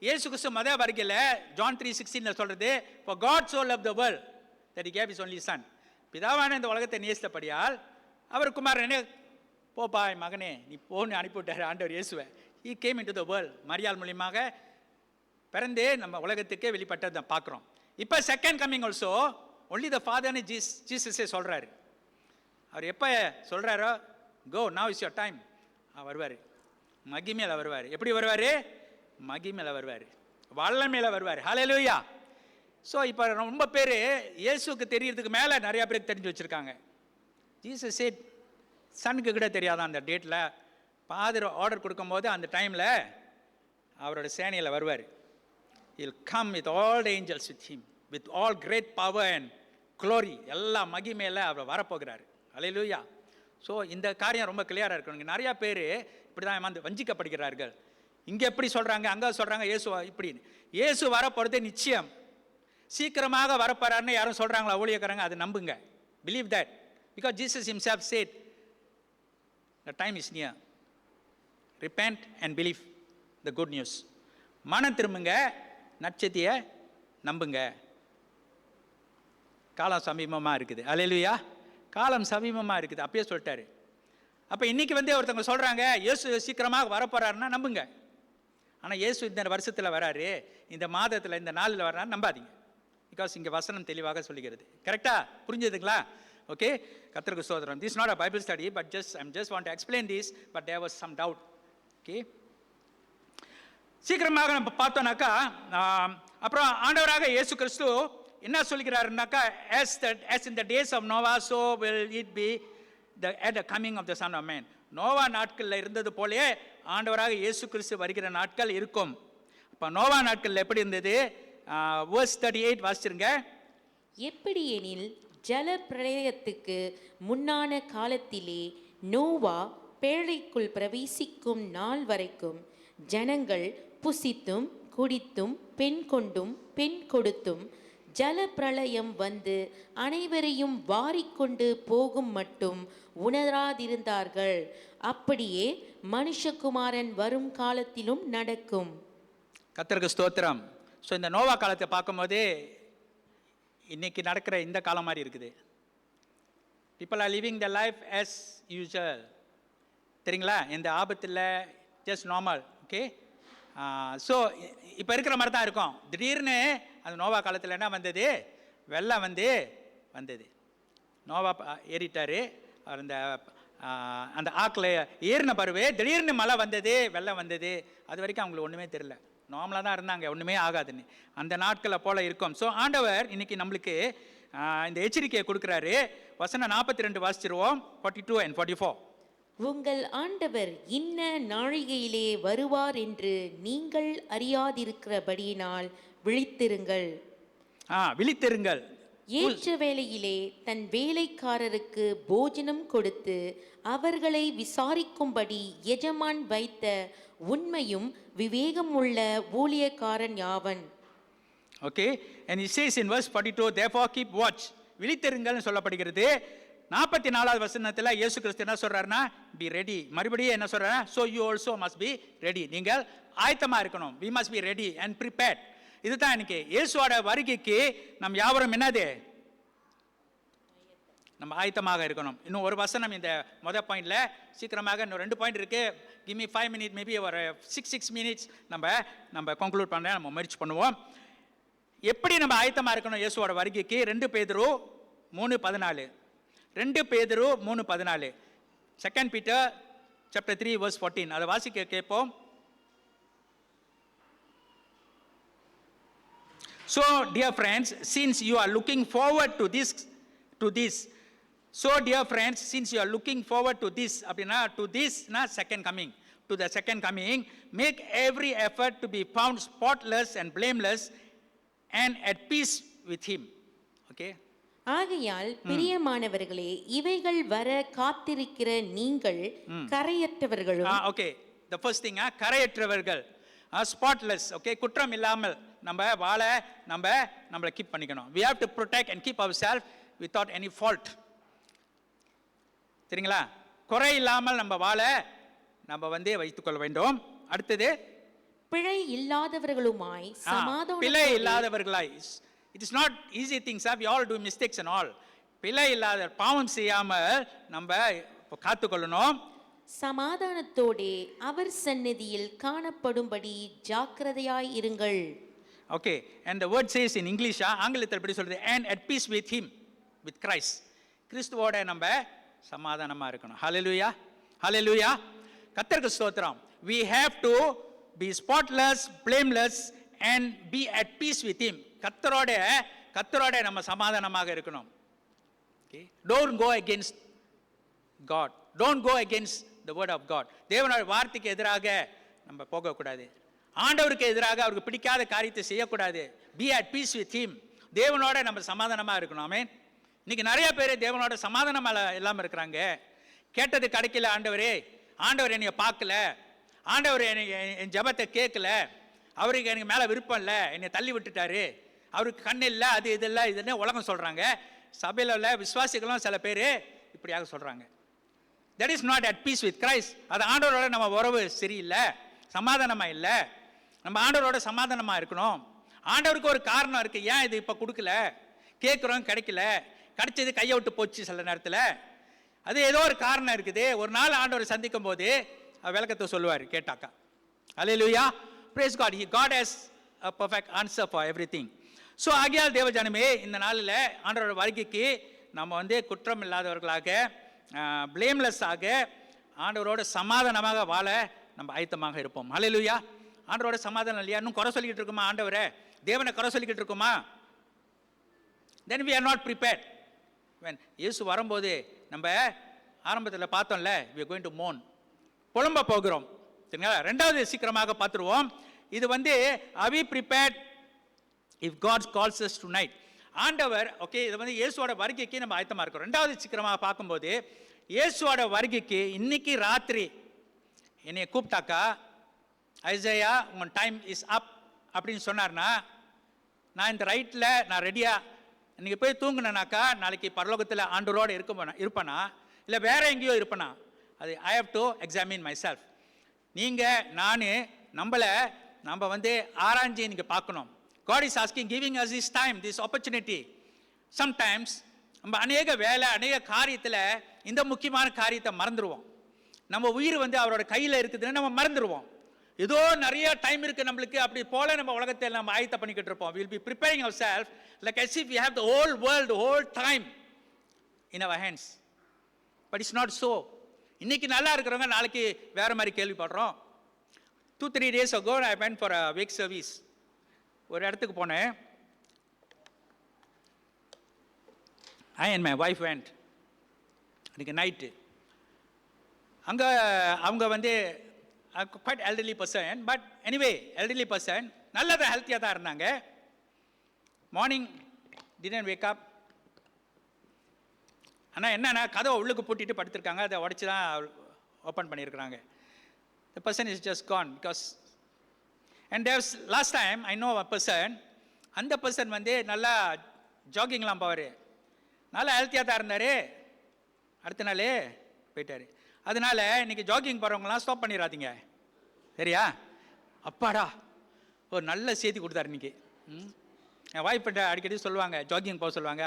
இயேசு கிறிஸ்து மத வருகையில் John 3:16 சொல்றது, for God so loved the world that he gave his only son. பிதாவான இந்த உலகத்தை நேசித்தபடியால் அவர் குமாரனே போப்பா மகனே நீ போன்னு அனுப்பிவிட்டாரு ஆண்டவர் இயேசுவை. He came into the world. மரியாள் மூலியமாக பிறந்தே நம்ம உலகத்துக்கே வெளிப்பட்டதை பார்க்குறோம். இப்போ second coming also only the ஃபாதர்னு ஜீசஸே சொல்கிறாரு. அவர் எப்போ சொல்கிறாரோ, go now is your time, வருவார். மகிமையில் வருவார். எப்படி வருவார்? மகிமையில் வருவார், வல்லமையில் வருவார். ஹல்லேலூயா. ஸோ இப்போ ரொம்ப பேர் இயேசுக்கு தெரியறதுக்கு மேலே நிறையா பேருக்கு தெரிஞ்சு வச்சுருக்காங்க. ஜீசஸ் சேட் சனுக்கு கூட தெரியாதான் அந்த டேட்டில். ஃபாதர் ஆர்டர் கொடுக்கும்போது அந்த டைமில் அவரோட சேனையில் வருவார். He'll come with all the angels with him, with all great power and glory. எல்லா மகிமையில் அவர் வரப்போகிறார். ஹல்லேலூயா. ஸோ இந்த காரியம் ரொம்ப கிளியராக இருக்கணும். நிறையா பேர் இப்படி தான் வந்து வஞ்சிக்கப்படுகிறார்கள். இங்கே எப்படி சொல்கிறாங்க, அங்கே சொல்கிறாங்க இயேசு இப்படின்னு. இயேசு வரப்போகிறது நிச்சயம். சீக்கிரமாக வரப்போறாருன்னு யாரும் சொல்கிறாங்களா ஊழியக்காரங்க? அது நம்புங்க. Believe that. Because Jesus himself said the time is near. Repent and believe the good news. மனம் திரும்புங்க, நற்செய்தியை நம்புங்க. காலம் சமீபமாக இருக்குது. அல்லேலூயா. காலம் சமீபமாக இருக்குது, அப்பயே சொல்லிட்டாரு. அப்போ இன்றைக்கி வந்து ஒருத்தவங்க சொல்கிறாங்க இயேசு சீக்கிரமாக வரப்போறாருன்னா நம்புங்க. ஆனால் இயேசு இந்த வருஷத்தில் வராரு, இந்த மாதத்தில் இந்த நாளில் வர்றான்னு நம்பாதீங்க. பிகாஸ் இங்கே வசனம் தெளிவாக சொல்லுகிறது. கரெக்டாக புரிஞ்சுதுங்களா? ஓகே, கர்த்தருக்கு ஸ்தோத்திரம். This not a Bible study, but I'm just want to explain this, but there was some doubt. Okay, சீக்கிரமாக நம்ம பார்த்தோம்னாக்கா, அப்புறம் ஆண்டவராக இயேசு கிறிஸ்து என்ன சொல்கிறாருனாக்கா, as in the days of Noah, so will it be at the coming of the Son of Man. Noah நாட்களில் இருந்தது போலே ஆண்டவராக இயேசு கிறிஸ்து வருகிற நாட்கள் இருக்கும். இப்போ நோவா நாட்களில் எப்படி இருந்தது? verse 38 வாசிச்சிருங்க. எப்படியெனில் ஜல பிரளயத்துக்கு முன்னான காலத்திலே நோவா பேழைக்குள் பிரவேசிக்கும் நாள் வரைக்கும் ஜனங்கள் புசித்தும் குடித்தும் பெண் கொண்டும் பெண் கொடுத்தும் ஜல பிரளயம் வந்து அனைவரையும் வாரிக்கொண்டு போகும் மட்டும் உணராதிருந்தார்கள். அப்படியே மனுஷகுமாரன் வரும் காலத்திலும் நடக்கும். கர்த்தருக்கு ஸ்தோத்திரம். ஸோ இந்த நோவா காலத்தை பார்க்கும்போது இன்னைக்கு நடக்கிற இந்த காலம் மாதிரி இருக்குது. People are living the life as usual. சரிங்களா? இந்த ஆபத்தில் ஜஸ்ட் நார்மல். ஓகே, ஸோ இப்போ இருக்கிற மாதிரி தான் இருக்கும். திடீர்னு அந்த நோவா காலத்தில் என்ன வந்தது? வெள்ளம் வந்தது. நோவா ஏறிட்டார். அந்த அந்த ஆக்கில் ஏறின பருவே திடீர்னு மழை வந்தது, வெள்ளம் வந்தது. அது வரைக்கும் அவங்களுக்கு ஒன்றுமே தெரியல. நார்மலாக தான் இருந்தாங்க, ஒன்றுமே ஆகாதுன்னு. அந்த நாட்களை போல் இருக்கும். ஸோ ஆண்டவர் இன்னைக்கு நம்மளுக்கு இந்த எச்சரிக்கையை கொடுக்குறாரு. வசனம் 42 வாசிச்சிருவோம், 42 and 44. உங்கள் ஆண்டவர் இன்ன நாழிகையிலே வருவார் என்று நீங்கள் அறியாதிருக்கிறபடியினால் விழித்திருங்கள். விழித்திருங்கள். ஏற்ற வேளையிலே தன் வேலைக்காரருக்கு போஜனம் கொடுத்து அவர்களை விசாரிக்கும்படி எஜமான் வைத்த உண்மையும் விவேகம் உள்ள ஊழியக்காரன் யாவன். Okay, and it says in verse 42, therefore keep watch. விழித்திருங்கள்னு சொல்லப்படுகிறது. 44வது வசனத்தில் இயேசு கிறிஸ்து என்ன சொல்றாருன்னா, be ready. மறுபடியும் என்ன சொல்றாருன்னா, so you also must be ready. நீங்கள் ஆயத்தமாக இருக்கணும். we must be ready and prepared. இதுதான் இன்னைக்கு இயேசுவோட வருகைக்கு நம் யாவரும் என்னது? நம்ம ஆயத்தமாக இருக்கணும். இன்னும் ஒரு வசனம் இந்த மொதல் பாயிண்ட்ல சீக்கிரமாக இன்னும் 2 பாயிண்ட் இருக்கு. give me 5 minutes, மேபி ஒரு 6 minutes நம்ம கன்க்ளூட் பண்ண நம்ம முயற்சி பண்ணுவோம். எப்படி நம்ம ஆயத்தமாக இருக்கணும் இயேசுவோட வருகைக்கு? 2 பேதுரு 3:14. 2 பேதுரு 3:14. 2 Peter chapter 3 verse 14. அதை வாசிக்க கேட்போம். So dear friends, since you are looking forward to this, so dear friends, since you are looking forward to this, அப்படினா to this na second coming, to the second coming, make every effort to be found spotless and blameless and at peace with him. Okay, ஆகையால் பிரியமானவர்களே, இவைகள் வர காத்திருக்கிற நீங்கள் கரையற்றவர்களும். Okay, the first thing, கரையற்றவர்கள், spotless. Okay, குற்றம் இல்லாமல் நம்ம வாழ நம்மளை கீப் பண்ணிக்கணும். we have to protect and keep ourselves without any fault. சரிங்களா? குறை இல்லாமல் நம்ம வாழ நம்ம வைத்துக்கொள்ள வேண்டும். அடுத்தது, பிழை இல்லாதவர்களுமாய் சமாதானம். பிழை இல்லாதவர்களாய். it is not easy things. we all do mistakes and all. பிழை இல்லாத, பாவம் செய்யாமல் நம்ம காத்துக்கொள்ளணும். சமாதானத்தோடே அவர் சந்நிதியில் காணப்படும்படி ஜாக்கிரதையாய் இருங்கள். Okay, and the word says in English, ஆங்கிலத்தில் எப்படி சொல்றது? and at peace with him, with Christ. கிறிஸ்துவோட நம்ம சமாதானமா இருக்கணும். hallelujah, hallelujah. கர்த்தருக்கு ஸ்தோத்திரம். we have to be spotless, blameless and be at peace with him. கர்த்தரோட நம்ம சமாதானமாக இருக்கணும். Okay, don't go against God, don't go against the word of God. தேவனுடைய வார்த்தைக்கு எதிராக நம்ம போகக்கூடாது. ஆண்டவருக்கு எதிராக அவருக்கு பிடிக்காத காரியத்தை செய்யக்கூடாது. be at peace with him. தேவனோட நம்ம சமாதானமா இருக்கணும். ஆமென். இன்னைக்கு நிறைய பேர் தேவனோட சமாதானமா இல்லாம இருக்கிறாங்க. கேட்டது கிடைக்கல. ஆண்டவர் என்னைய பார்க்கல, ஆண்டவர் என் ஜெபத்தை கேட்கல, அவருக்கு எனக்கு மேல விருப்பம் இல்லை, என்னை தள்ளி விட்டுட்டாரு, அவருக்கு கண் இல்லை, அது இதெல்லாம் இதுன்னு உலகம் சொல்றாங்க. சபையில் உள்ள விசுவாசிகளும் சில பேர் இப்படியாக சொல்றாங்க. that is not at peace with Christ. அது ஆண்டவரோட நம்ம உறவு சரியில்லை, சமாதானமா இல்லை. நம்ம ஆண்டவரோட சமாதானமா இருக்கணும். ஆண்டவருக்கு ஒரு காரணம் இருக்கு. ஏன் இது இப்ப கொடுக்கல? கேட்குறோம், கிடைக்கல, கிடைச்சது கையை விட்டு போச்சு சில நேரத்தில். அது ஏதோ ஒரு காரணம் இருக்குது. ஒரு நாள் ஆண்டவர் சந்திக்கும் போது விளக்கத்தை சொல்லுவார் கேட்டாக்கா. Hallelujah, praise God. God has a perfect answer for everything. So ஆகியால் தேவஜனமே, இந்த நாளில் ஆண்டவரோட வருகைக்கு நம்ம குற்றம் இல்லாதவர்களாக, பிளேம்லெஸ்ஸாக, ஆண்டவரோட சமாதானமாக வாழ நம்ம ஆயத்தமாக இருப்போம். ஹல்லேலூயா. ஆண்டவரோட சமாதானம் இல்லையா? இன்னும் குறை சொல்லிக்கிட்டு இருக்குமா? ஆண்டவரை, தேவனை குறை சொல்லிக்கிட்டு இருக்குமா? then we are not prepared. when இயேசு வரும்போது நம்ம ஆரம்பத்தில் பார்த்தோம்ல, we are going to mourn, புலம்ப போகிறோம். சரிங்களா? 2வது சீக்கிரமாக பார்த்துருவோம். இது are we prepared if God calls us tonight? ஆண்டவர், ஓகே, இது இயேசுவோட வருகைக்கு நம்ம ஆயத்தமாக இருக்கிறோம். 2வது சீக்கிரமாக பார்க்கும்போது இயேசுவோட வருகைக்கு இன்னைக்கு ராத்திரி என்னை கூப்பிட்டாக்கா, ஐசையா உன் டைம் இஸ் அப் அப்படின்னு சொன்னார்னா, நான் இந்த ரைட்டில் நான் ரெடியாக இன்னைக்கு போய் தூங்கினேனாக்கா நாளைக்கு பரலோகத்தில் ஆண்டவரோடு இருப்பேனா இல்லை வேற எங்கேயோ இருப்பேனா? அது I have to examine myself. நீங்கள் நம்ம வந்து ஆராய்ச்சி நீங்கள் பார்க்கணும். God is asking, giving us this time, this opportunity. Sometimes நம்ம அநேக வேலை அநேக காரியத்தில் இந்த முக்கியமான காரியத்தை மறந்துடுவோம். நம்ம உயிர் வந்து அவரோட கையில் இருக்குதுன்னு நம்ம மறந்துடுவோம். ஏதோ நிறைய டைம் இருக்குது நம்மளுக்கு, அப்படி போல நம்ம உலகத்தை நம்ம ஆயத்த பண்ணிக்கிட்டு இருப்போம். We'll be preparing ourselves like as if we have the whole world, the whole time in our hands. But it's not so. இன்னைக்கு நல்லா இருக்கிறவங்க நாளைக்கு வேற மாதிரி கேள்விப்படுறோம். 2-3 days ago I went for a wake service. ஒரு இடத்துக்கு போனேன். I and my wife went. அன்றைக்கி நைட்டு அங்கே அவங்க வந்து quite elderly person, but anyway elderly person, நல்லதாக ஹெல்த்தியாக தான் இருந்தாங்க. Morning didn't wake up. ஆனால் என்னென்னா கதவை உள்ளுக்கு பூட்டிட்டு படுத்திருக்காங்க, அதை உடச்சி தான் ஓப்பன் பண்ணியிருக்கிறாங்க. The person is just gone because, and there's last time I know a person, அந்த பர்சன் வந்து நல்லா ஜாகிங்லாம் போவார், நல்லா ஹெல்த்தியாக தான் இருந்தார், அடுத்த நாளே போயிட்டார். அதனால இன்றைக்கி ஜாகிங் போகிறவங்களாம் ஸ்டாப் பண்ணிடாதீங்க, சரியா? அப்பாடா ஒரு நல்ல செய்தி கொடுத்தாரு இன்றைக்கி. என் வாய்ப்பிட்ட அடிக்கடி சொல்லுவாங்க, ஜாகிங் போக சொல்லுவாங்க,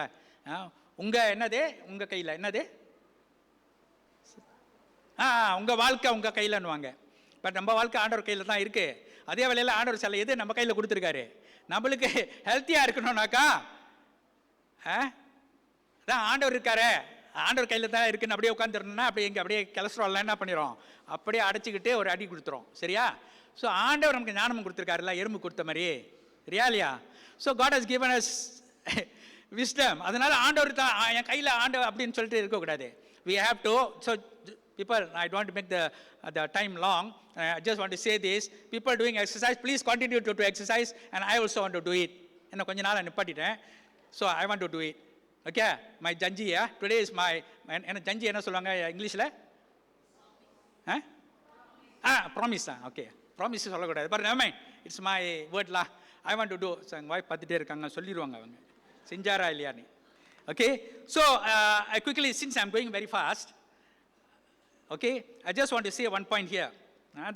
உங்கள் கையில் என்னது, உங்கள் வாழ்க்கை உங்கள் கையிலன்னுவாங்க. பட் நம்ம வாழ்க்கை ஆண்டவர் கையில் தான் இருக்குது. அதே வேளையில் ஆண்டவர் சில எது நம்ம கையில் கொடுத்துருக்காரு. நம்மளுக்கு ஹெல்த்தியாக இருக்கணும்னாக்கா அதான் ஆண்டவர் இருக்காரு, ஆண்டவர் கையில் தான் இருக்குன்னு அப்படியே உட்காந்துருந்தோம்னா அப்படியே கொலஸ்ட்ரால்லாம் என்ன பண்ணிடும், அப்படியே அடைச்சிக்கிட்டு ஒரு அடி கொடுத்துரும், சரியா? ஸோ ஆண்டவர் நமக்கு ஞானமும் கொடுத்துருக்காருல்ல, எறும்பு கொடுத்த மாதிரி, சரியா இல்லையா? So God has given us wisdom. அதனால ஆண்டவர் தான் என் கையில் ஆண்டவர் அப்படின்னு சொல்லிட்டு இருக்கக்கூடாது. we have to, so people, I don't want to make the time long, I just want to say this, people doing exercise, please continue to do exercise, and I also want to do it. என்ன கொஞ்ச நாள் நிப்பாட்டிட்டேன், so I want to do it. Okay, my janji, today is my, என்ன ஜஞ்சி என்ன சொல்லுவாங்க இங்கிலீஷில்? Promise தான். Okay, promise சொல்லக்கூடாது, but never mind, it's my வேர்ட்லா, I want to do. So எங்கள் வாய்ப்பு பார்த்துட்டே இருக்காங்க, சொல்லிடுவாங்க அவங்க செஞ்சாரா இல்லையான்னு. Okay, so I quickly, since I'm going very fast, okay, I just want to say one point here.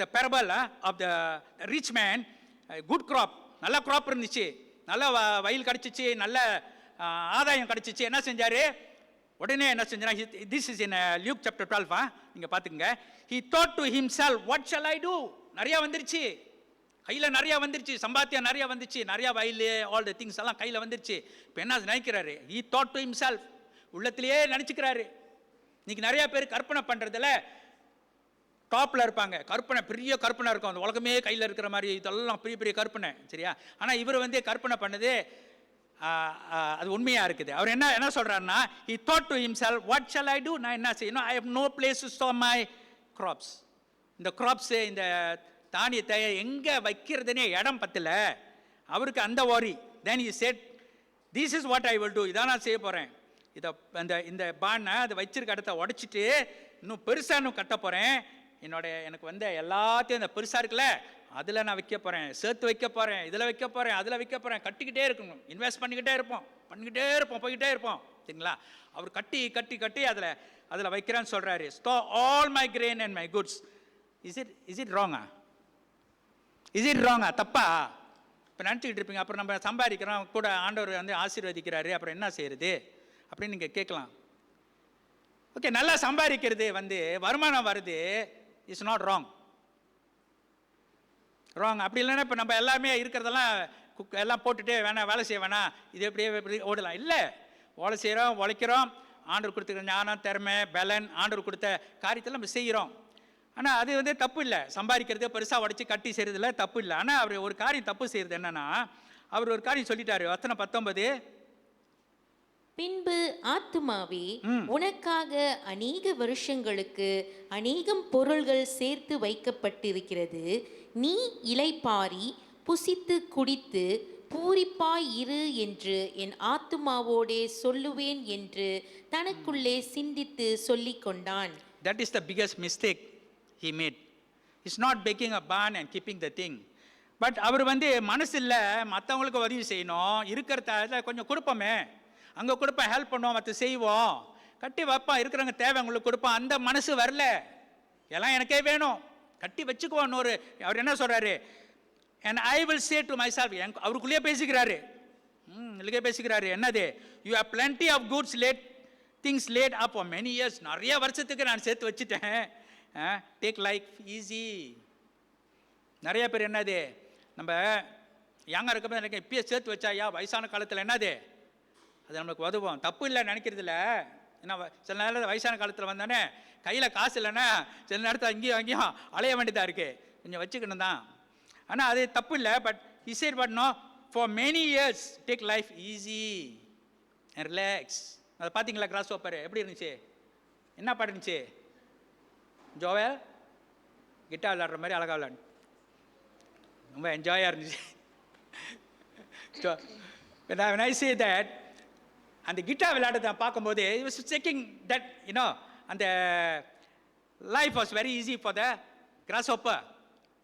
The parable of the rich man, good crop, நல்ல crop இருந்துச்சு, நல்ல வயல் கிடச்சிச்சு, நல்ல ஆதாயம் கிடச்சிச்சு. என்ன செஞ்சார் உடனே? என்ன செஞ்சார்? This is in Luke chapter 12, நீங்கள் பார்த்துக்குங்க. He thought to himself, what shall I do? நிறையா வந்துருச்சு, கையில் நிறையா வந்துருச்சு, சம்பாத்தியம் நிறையா வந்துச்சு, நிறையா வயல், ஆல் த திங்ஸ் எல்லாம் கையில் வந்துருச்சு. இப்போ என்ன நினைக்கிறாரு? He thought to himself, உள்ளத்திலேயே நினச்சிக்கிறாரு. இன்னைக்கு நிறையா பேர் கற்பனை பண்ணுறதுல டாப்பில் இருப்பாங்க, கற்பனை பெரிய கற்பனை இருக்கும், அந்த உலகமே கையில் இருக்கிற மாதிரி, இதெல்லாம் பெரிய பெரிய கற்பனை, சரியா? ஆனால் இவர் வந்து கற்பனை பண்ணது அது உண்மையாக இருக்குது. அவர் என்ன சொல்கிறாருன்னா, he thought to himself, what shall I do? நான் என்ன செய்யணும்? I have no place to store my crops. இந்த crops, இந்த தானியத்தை எங்கே வைக்கிறதுனே இடம் பத்தல அவருக்கு, அந்த worry. Then he said, this is what I will do. இதான் நான் செய்ய போகிறேன். இந்த பானை அதை வச்சிருக்க இடத்த உடைச்சிட்டு இன்னும் பெருசாக இன்னும் கட்ட போகிறேன். எனக்கு வந்து எல்லாத்தையும் இந்த பெருசாக இருக்குல்ல அதில் நான் வைக்க போகிறேன், சேர்த்து வைக்க போகிறேன், இதில் வைக்க போகிறேன், அதில் வைக்க போகிறேன். கட்டிக்கிட்டே இருக்கணும், இன்வெஸ்ட் பண்ணிக்கிட்டே இருப்போம், போய்கிட்டே இருப்போம், சரிங்களா? அவர் கட்டி அதில் வைக்கிறேன்னு சொல்கிறாரு. Store all my grain and my goods. Is it ராங்கா? தப்பா? இப்போ நினச்சிக்கிட்டு இருப்பீங்க, அப்புறம் நம்ம சம்பாதிக்கிறோம் கூட ஆண்டவர் வந்து ஆசீர்வதிக்கிறாரு, அப்புறம் என்ன செய்யறது அப்படின்னு நீங்கள் கேட்கலாம். ஓகே, நல்லா சம்பாதிக்கிறது வந்து வருமானம் வருது, இட்ஸ் நாட் ராங். அப்படி இல்லைன்னா இப்போ நம்ம எல்லாமே இருக்கிறதெல்லாம் எல்லாம் போட்டுட்டு வேலை செய்ய வேணாம், இது எப்படி ஓடலாம்? இல்லை, வேலை செய்கிறோம், உழைக்கிறோம், ஆண்டவர் கொடுத்துக்கிற ஞானம், திறமை, பலன், ஆண்டவர் கொடுத்த காரியத்தில் நம்ம செய்கிறோம். ஆனால் அது வந்து தப்பு இல்லை. சம்பாதிக்கிறது பெருசாக உடச்சி கட்டி செய்கிறதுல தப்பு இல்லை. ஆனால் அவர் ஒரு காரியம் தப்பு செய்கிறது என்னன்னா, அவர் ஒரு காரியம் சொல்லிட்டாரு, வசனம் 19, பின்பு ஆத்துமாவே, உனக்காக அநேக வருஷங்களுக்கு அநேகம் பொருள்கள் சேர்த்து வைக்கப்பட்டிருக்கிறது, நீ இளைப்பாரி புசித்து குடித்து பூரிப்பாய் இரு என்று என் ஆத்துமாவோடே சொல்லுவேன் என்று தனக்குள்ளே சிந்தித்து சொல்லிக் கொண்டான். That is the biggest mistake he made. He's not baking a barn and keeping the thing. But அவர் மனசு இல்லை, மற்றவங்களுக்கு உதவி செய்யணும், இருக்கிறத கொஞ்சம் கொடுப்போமே, அங்கே கொடுப்போம், ஹெல்ப் பண்ணுவோம், மற்ற செய்வோம், கட்டி வைப்பான், இருக்கிறவங்க தேவை உங்களுக்கு கொடுப்பான், அந்த மனசு வரல. எல்லாம் எனக்கே வேணும், கட்டி வச்சுக்குவோம். அவர் என்ன சொல்கிறாரு, and I will say to myself, அவருக்குள்ளேயே பேசிக்கிறாரு, இல்லையே பேசிக்கிறாரு, என்னது, you have plenty of goods laid, things laid up for many years, நிறைய வருஷத்துக்கு நான் சேர்த்து வச்சுட்டேன், take life easy. நிறைய பேர் என்னது, நம்ம யங்காக இருக்கப்போ எனக்கு இப்பயே சேர்த்து வச்சாயா வயசான காலத்தில் என்னது அது நம்மளுக்கு உதவும், தப்பு இல்லை நினைக்கிறது இல்லை. ஏன்னா சில நேரத்தில் வயசான காலத்தில் வந்தானே கையில் காசு இல்லைன்னா சில நேரத்தில் அங்கேயும் அலைய வேண்டியதாக இருக்குது, கொஞ்சம் வச்சுக்கணும் தான். ஆனால் அது தப்பு இல்லை. But he said but no, for many years take life easy and relax. அதை பார்த்தீங்களா கிராஸ் ஓப்பர் எப்படி இருந்துச்சு, என்ன பாட்டு இருந்துச்சு, ஜோவல் கிட்டார் விளாடுற மாதிரி அழகாக விளாடு, ரொம்ப என்ஜாயாக இருந்துச்சு. So when I say that, அந்த கிட்டார் விளையாடுறத பார்க்கும்போது it was checking that அந்த life was very easy for the grasshopper,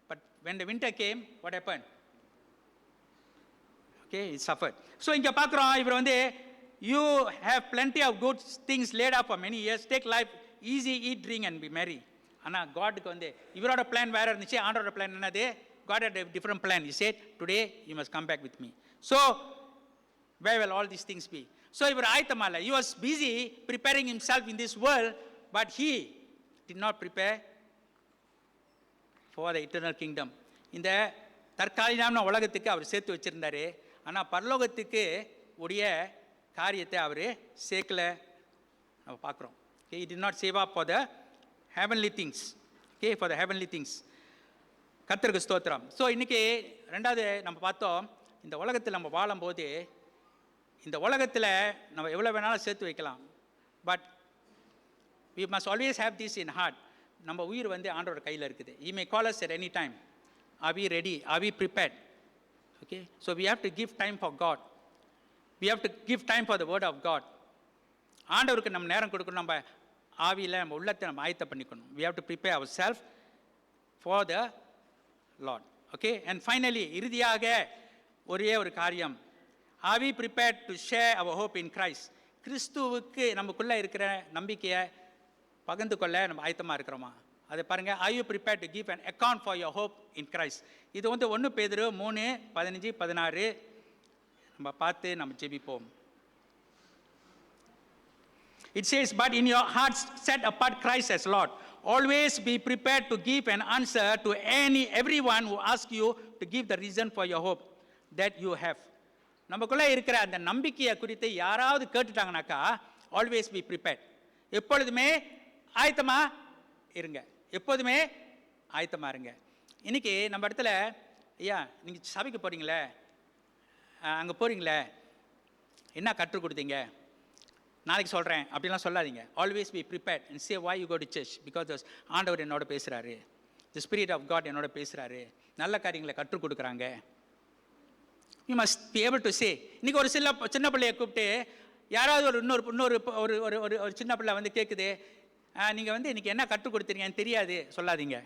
but when the winter came, what happened? Okay, it suffered. So இங்கே பார்க்குறோம், இவர் you have plenty of good things laid up for many years, take life easy, eat, drink and be merry. ஆனால் காடுக்கு இவரோட plan வேறு இருந்துச்சு, ஆண்டோட plan என்னது, God had a different plan. He said, today you must come back with me. So where will all these things be? So இவர் ஆயத்தமால, he was busy preparing himself in this world, but he did not prepare for the eternal kingdom. இந்த தற்காலிகமான உலகத்துக்கு அவர் சேர்த்து வச்சிருந்தாரு, ஆனால் பரலோகத்துக்கு உடைய காரியத்தை அவர் சேர்க்கல, நம்ம பார்க்குறோம். Okay, he did not save up for the heavenly things. Okay, for the heavenly things. கர்த்தருக்கு ஸ்தோத்திரம். ஸோ இன்றைக்கி ரெண்டாவது நம்ம பார்த்தோம், இந்த உலகத்தில் நம்ம வாழும்போது இந்த உலகத்தில் நம்ம எவ்வளோ வேணாலும் சேர்த்து வைக்கலாம், but we must always have this in heart. நம்ம உயிர் ஆண்டோட கையில் இருக்குது. He may call us at any time. Are we ready? Are we prepared? Okay, so we have to give time for God. We have to give time for the word of God. ஆண்டவருக்கு நம்ம நேரம் கொடுக்கணும், நம்ம ஆவியில் நம்ம உள்ளத்தை நம்ம ஆயத்த பண்ணிக்கணும். We have to prepare ourselves for the Lord. Okay, and finally இறுதியாக ஒரே ஒரு காரியம், are we prepared to share our hope in Christ? கிறிஸ்துவுக்கு நமக்குள்ளே இருக்கிற நம்பிக்கையை பகிர்ந்து கொள்ள நம்ம ஆயத்தமாக இருக்கிறோமா? அதை பாருங்கள், are you prepared to give an account for your hope in Christ? இது 1 பேதுரு 3:15-16 நம்ம பார்த்து நம்ம ஜெபிப்போம். It says, but in your hearts set apart Christ as Lord. Always be prepared to give an answer to everyone who asks you to give the reason for your hope that you have. நமக்குள்ளே இருக்கிற அந்த நம்பிக்கையை குறித்து யாராவது கேட்டுட்டாங்கனாக்கா, always be prepared. எப்பொழுதுமே ஆயத்தமாக இருங்க, எப்போதுமே ஆயத்தமாக இருங்க. இன்றைக்கி நம்ம இடத்துல, ஐயா நீங்கள் சபைக்கு போகிறீங்களே, அங்கே போகிறீங்களே, என்ன கற்றுக் கொடுத்தீங்க, நாளைக்கு சொல்கிறேன் அப்படிலாம் சொல்லாதீங்க. Always be prepared and say why you go to church, because ஆண்டவர் என்னோட பேசுகிறாரு, தி ஸ்பிரிட் ஆஃப் காட் என்னோட பேசுகிறாரு, நல்ல காரியங்களை கற்றுக் கொடுக்குறாங்க. You must be able to say. இன்றைக்கி ஒரு சின்ன பிள்ளையை கூப்பிட்டு யாராவது இன்னொரு ஒரு சின்ன பிள்ளை கேட்குது, நீங்கள் இன்றைக்கி என்ன கற்றுக் கொடுத்துருங்கன்னு தெரியாது சொல்லாதீங்க.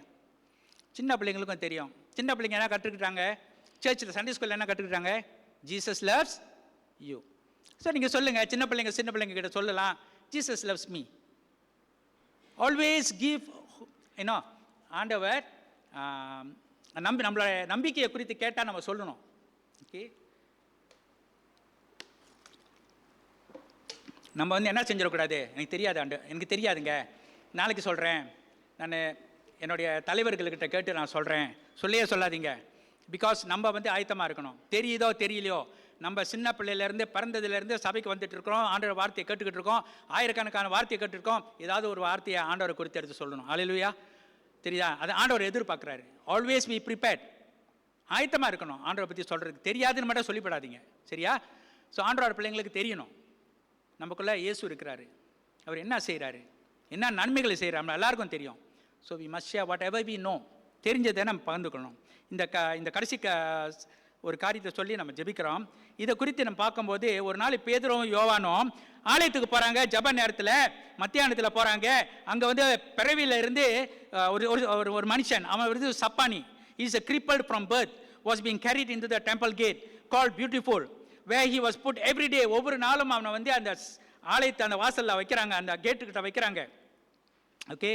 சின்ன பிள்ளைங்களுக்கும் தெரியும். சின்ன பிள்ளைங்க என்ன கற்றுக்கிட்டாங்க, சர்ச்சில் சண்டே ஸ்கூலில் என்ன கற்றுக்கிட்டாங்க, ஜீசஸ் லவ்ஸ் யூ. ஸோ நீங்கள் சொல்லுங்கள், சின்ன பிள்ளைங்க கிட்ட சொல்லலாம், Jesus loves me. Always give ஆண்டவர் நம்மளோட நம்பிக்கையை குறித்து கேட்டால் நம்ம சொல்லணும். ஓகே, நம்ம என்ன செஞ்சிடக்கூடாது, எனக்கு தெரியாது எனக்கு தெரியாதுங்க, நாளைக்கு சொல்கிறேன், நான் என்னுடைய தலைவர்கள்கிட்ட கேட்டு நான் சொல்கிறேன், சொல்லியே சொல்லாதீங்க. பிகாஸ் நம்ம ஆயத்தமாக இருக்கணும். தெரியுதோ தெரியலையோ, நம்ம சின்ன பிள்ளையிலேருந்து பிறந்ததுலேருந்து சபைக்கு வந்துட்டு இருக்கிறோம், ஆண்டவர் வார்த்தையை கேட்டுக்கிட்டு இருக்கோம், ஆயிரக்கணக்கான வார்த்தையை கேட்டுருக்கோம், ஏதாவது ஒரு வார்த்தையை ஆண்டவரை குறித்து எடுத்து சொல்லணும். அல்லேலூயா, தெரியுதா? அது ஆண்டவர் எதிர்பார்க்குறாரு. ஆல்வேஸ் பி ப்ரிப்பேர்ட், ஆயத்தமாக இருக்கணும். ஆண்டவரை பற்றி சொல்கிறதுக்கு தெரியாதுன்னு மட்டும் சொல்லிப்படாதீங்க, சரியா? ஸோ ஆண்டவர் பிள்ளைங்களுக்கு தெரியணும், நமக்குள்ளே இயேசு இருக்கிறாரு, அவர் என்ன செய்கிறாரு, என்ன நன்மைகளை செய்கிறார், நம்ம எல்லாருக்கும் தெரியும். So we must share whatever we know. தெரிஞ்சதை நம்ம பகிர்ந்துக்கணும். இந்த கடைசி ஒரு காரியத்தை சொல்லி நம்ம ஜெபிக்கிறோம். இதை குறித்து நம்ம பார்க்கும்போது, ஒரு நாள் பேதுருவும் யோவானும் ஆலயத்துக்கு போகிறாங்க. ஜப நேரத்தில் மத்தியானத்தில் போகிறாங்க. அங்கே வந்து பிறவியில் இருந்து ஒரு மனுஷன், அவன் வந்து சப்பானி, is a crippled from birth, was being carried into the temple gate called Beautiful, where he was put every day. ஒவ்வொரு நாளும் அவனை வந்து அந்த ஆலயத்தை அந்த வாசலில் வைக்கிறாங்க, அந்த கேட்டுக்கிட்ட வைக்கிறாங்க. ஓகே.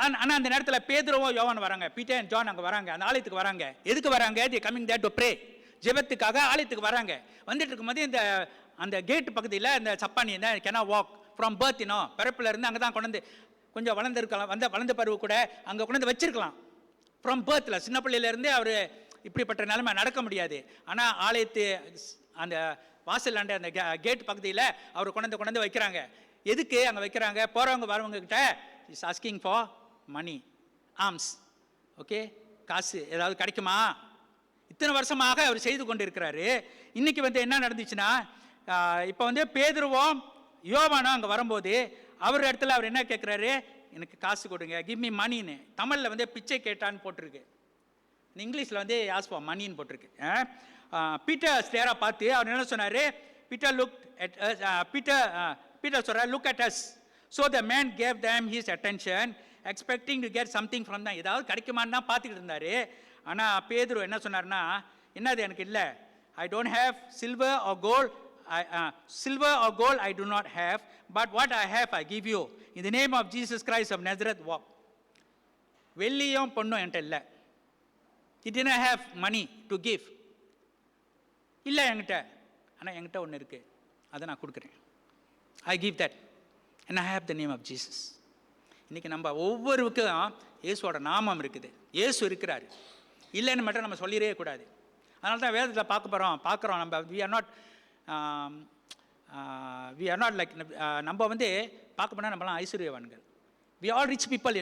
ஆனால் அந்த நேரத்தில் பேதுருவும் யோவான் வராங்க, பீட்டர் அண்ட் ஜான் அங்கே வராங்க, அந்த ஆலயத்துக்கு வராங்க. எதுக்கு வராங்க? தி கமிங் தேர் டு ப்ரே, ஜெபத்துக்காக ஆலயத்துக்கு வராங்க. வந்துட்டு இருக்கும்போது இந்த அந்த கேட்டு பக்கத்தில் இந்த சப்பானி கேனா வாக் ஃப்ரம் பர்த், பிறப்பில் இருந்து அங்கே தான் கொண்டு கொஞ்சம் வளர்ந்துருக்கலாம், வளர்ந்த பருவ கூட அங்கே கொண்டு வச்சிருக்கலாம். ஃப்ரம் பர்த்தில் சின்ன பிள்ளையிலேருந்தே அவர் இப்படிப்பட்ட நிலைமை நடக்க முடியாது. ஆனால் ஆலயத்து அந்த வாசல் ஆண்ட அந்த கேட் பகுதியில் அவர் கொண்டு வைக்கிறாங்க. எதுக்கு அங்கே வைக்கிறாங்க? போகிறவங்க வரவங்க கிட்ட is asking for money, alms. Okay, காசு ஏதாவது கிடைக்குமா? இத்தனை வருஷமாக அவர் செய்து கொண்டு இருக்கிறாரு. இன்னைக்கு வந்து என்ன நடந்துச்சுன்னா, இப்போ வந்து பேதுருவும் யோவானும் அங்கே வரும்போது அவர் இடத்துல அவர் என்ன கேட்குறாரு? எனக்கு காசு கொடுங்க, கிவ் மீ மணின்னு. தமிழில் வந்து பிச்சை கேட்டான்னு போட்டிருக்கு, இங்கிலீஷில் வந்து ஆஸ் ஃபார் மணின்னு போட்டிருக்கு. பீட்டர் ஸ்டேராக பார்த்து அவர் என்ன சொன்னார்? பீட்டர் லுக் அட் பீட்டர் சொல்கிறார், look at us. So the man gave them his attention expecting to get something from தான், ஏதாவது கிடைக்குமான்னு தான் பார்த்துக்கிட்டு இருந்தார். ஆனால் பேதுரு என்ன சொன்னார்னா, என்னது எனக்கு இல்லை, I don't have silver or gold I do not have, but what I have I give you. In the name of Jesus Christ of Nazareth, walk. வெள்ளியும் பொண்ணும் என்கிட்ட இல்லை. He didn't have money to give. இல்லை என்கிட்ட, ஆனால் என்கிட்ட ஒன்று இருக்குது, அதை நான் கொடுக்குறேன். I give that and I have the name of Jesus. இன்றைக்கி நம்ம ஒவ்வொருக்கும் இயேசுவோட நாமம் இருக்குது, இயேசு இருக்கிறாரு, இல்லைன்னு மட்டும் நம்ம சொல்லிடவே கூடாது. அதனால தான் வேதத்தில் பார்க்குறோம் நம்ம we are not like நம்ம வந்து பார்க்க போனால் நம்மளாம் ஐஸ்வர்யவான்கள். we are all rich people,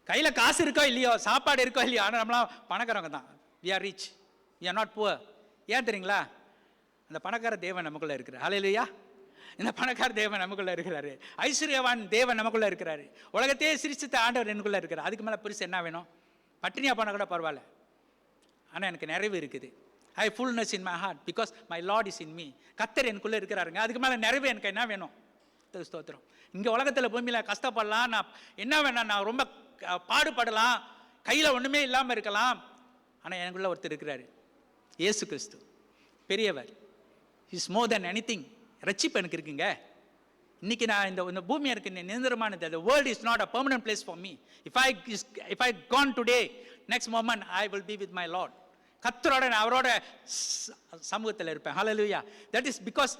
கையில் காசு இருக்கோ இல்லையோ, சாப்பாடு இருக்கோ இல்லையோ, ஆனால் நம்மளாம் பணக்காரங்க தான். we are rich, we are not poor. ஏன் தெரியுங்களா? அந்த பணக்கார தேவன் நமக்குள்ளே இருக்கிறார். ஹல்லேலூயா. இந்த பணக்கார தேவன் நமக்குள்ளே இருக்கிறாரு, ஐஸ்வர்யவான் தேவன் நமக்குள்ளே இருக்கிறாரு, உலகத்தையே சிரிச்சித்த ஆண்டவர் எனக்குள்ளே இருக்கிறார். அதுக்கு மேலே பெருசு என்ன வேணும்? பட்டினியாக போனால் கூட பரவாயில்ல, ஆனால் எனக்கு நிறைவு இருக்குது. I fullness in my heart because my lord is in me. கர்த்தர் எனக்குள்ளே இருக்கிறாருங்க, அதுக்கு மேலே நிறைவு எனக்கு என்ன வேணும்? ஸ்தோத்திரம். இங்கே உலகத்தில் பூமியில் கஷ்டப்படலாம், நான் என்ன வேணாம், நான் ரொம்ப பாடுபடலாம், கையில் ஒன்றுமே இல்லாமல் இருக்கலாம், ஆனால் எனக்குள்ளே ஒருத்தர் இருக்கிறாரு, இயேசு கிறிஸ்து பெரியவர். Is more then anything. ரட்சிப்பு எனக்கு இருக்குங்க. இன்னைக்கு நான் இந்த பூமி எனக்கு நிரந்தரமானது. the world is not a permanent place for me. if I gone today, next moment I will be with my Lord. கர்த்தரோட நான் அவரோட சமூகத்தில் இருப்பேன். ஹல்லேலூயா. that is because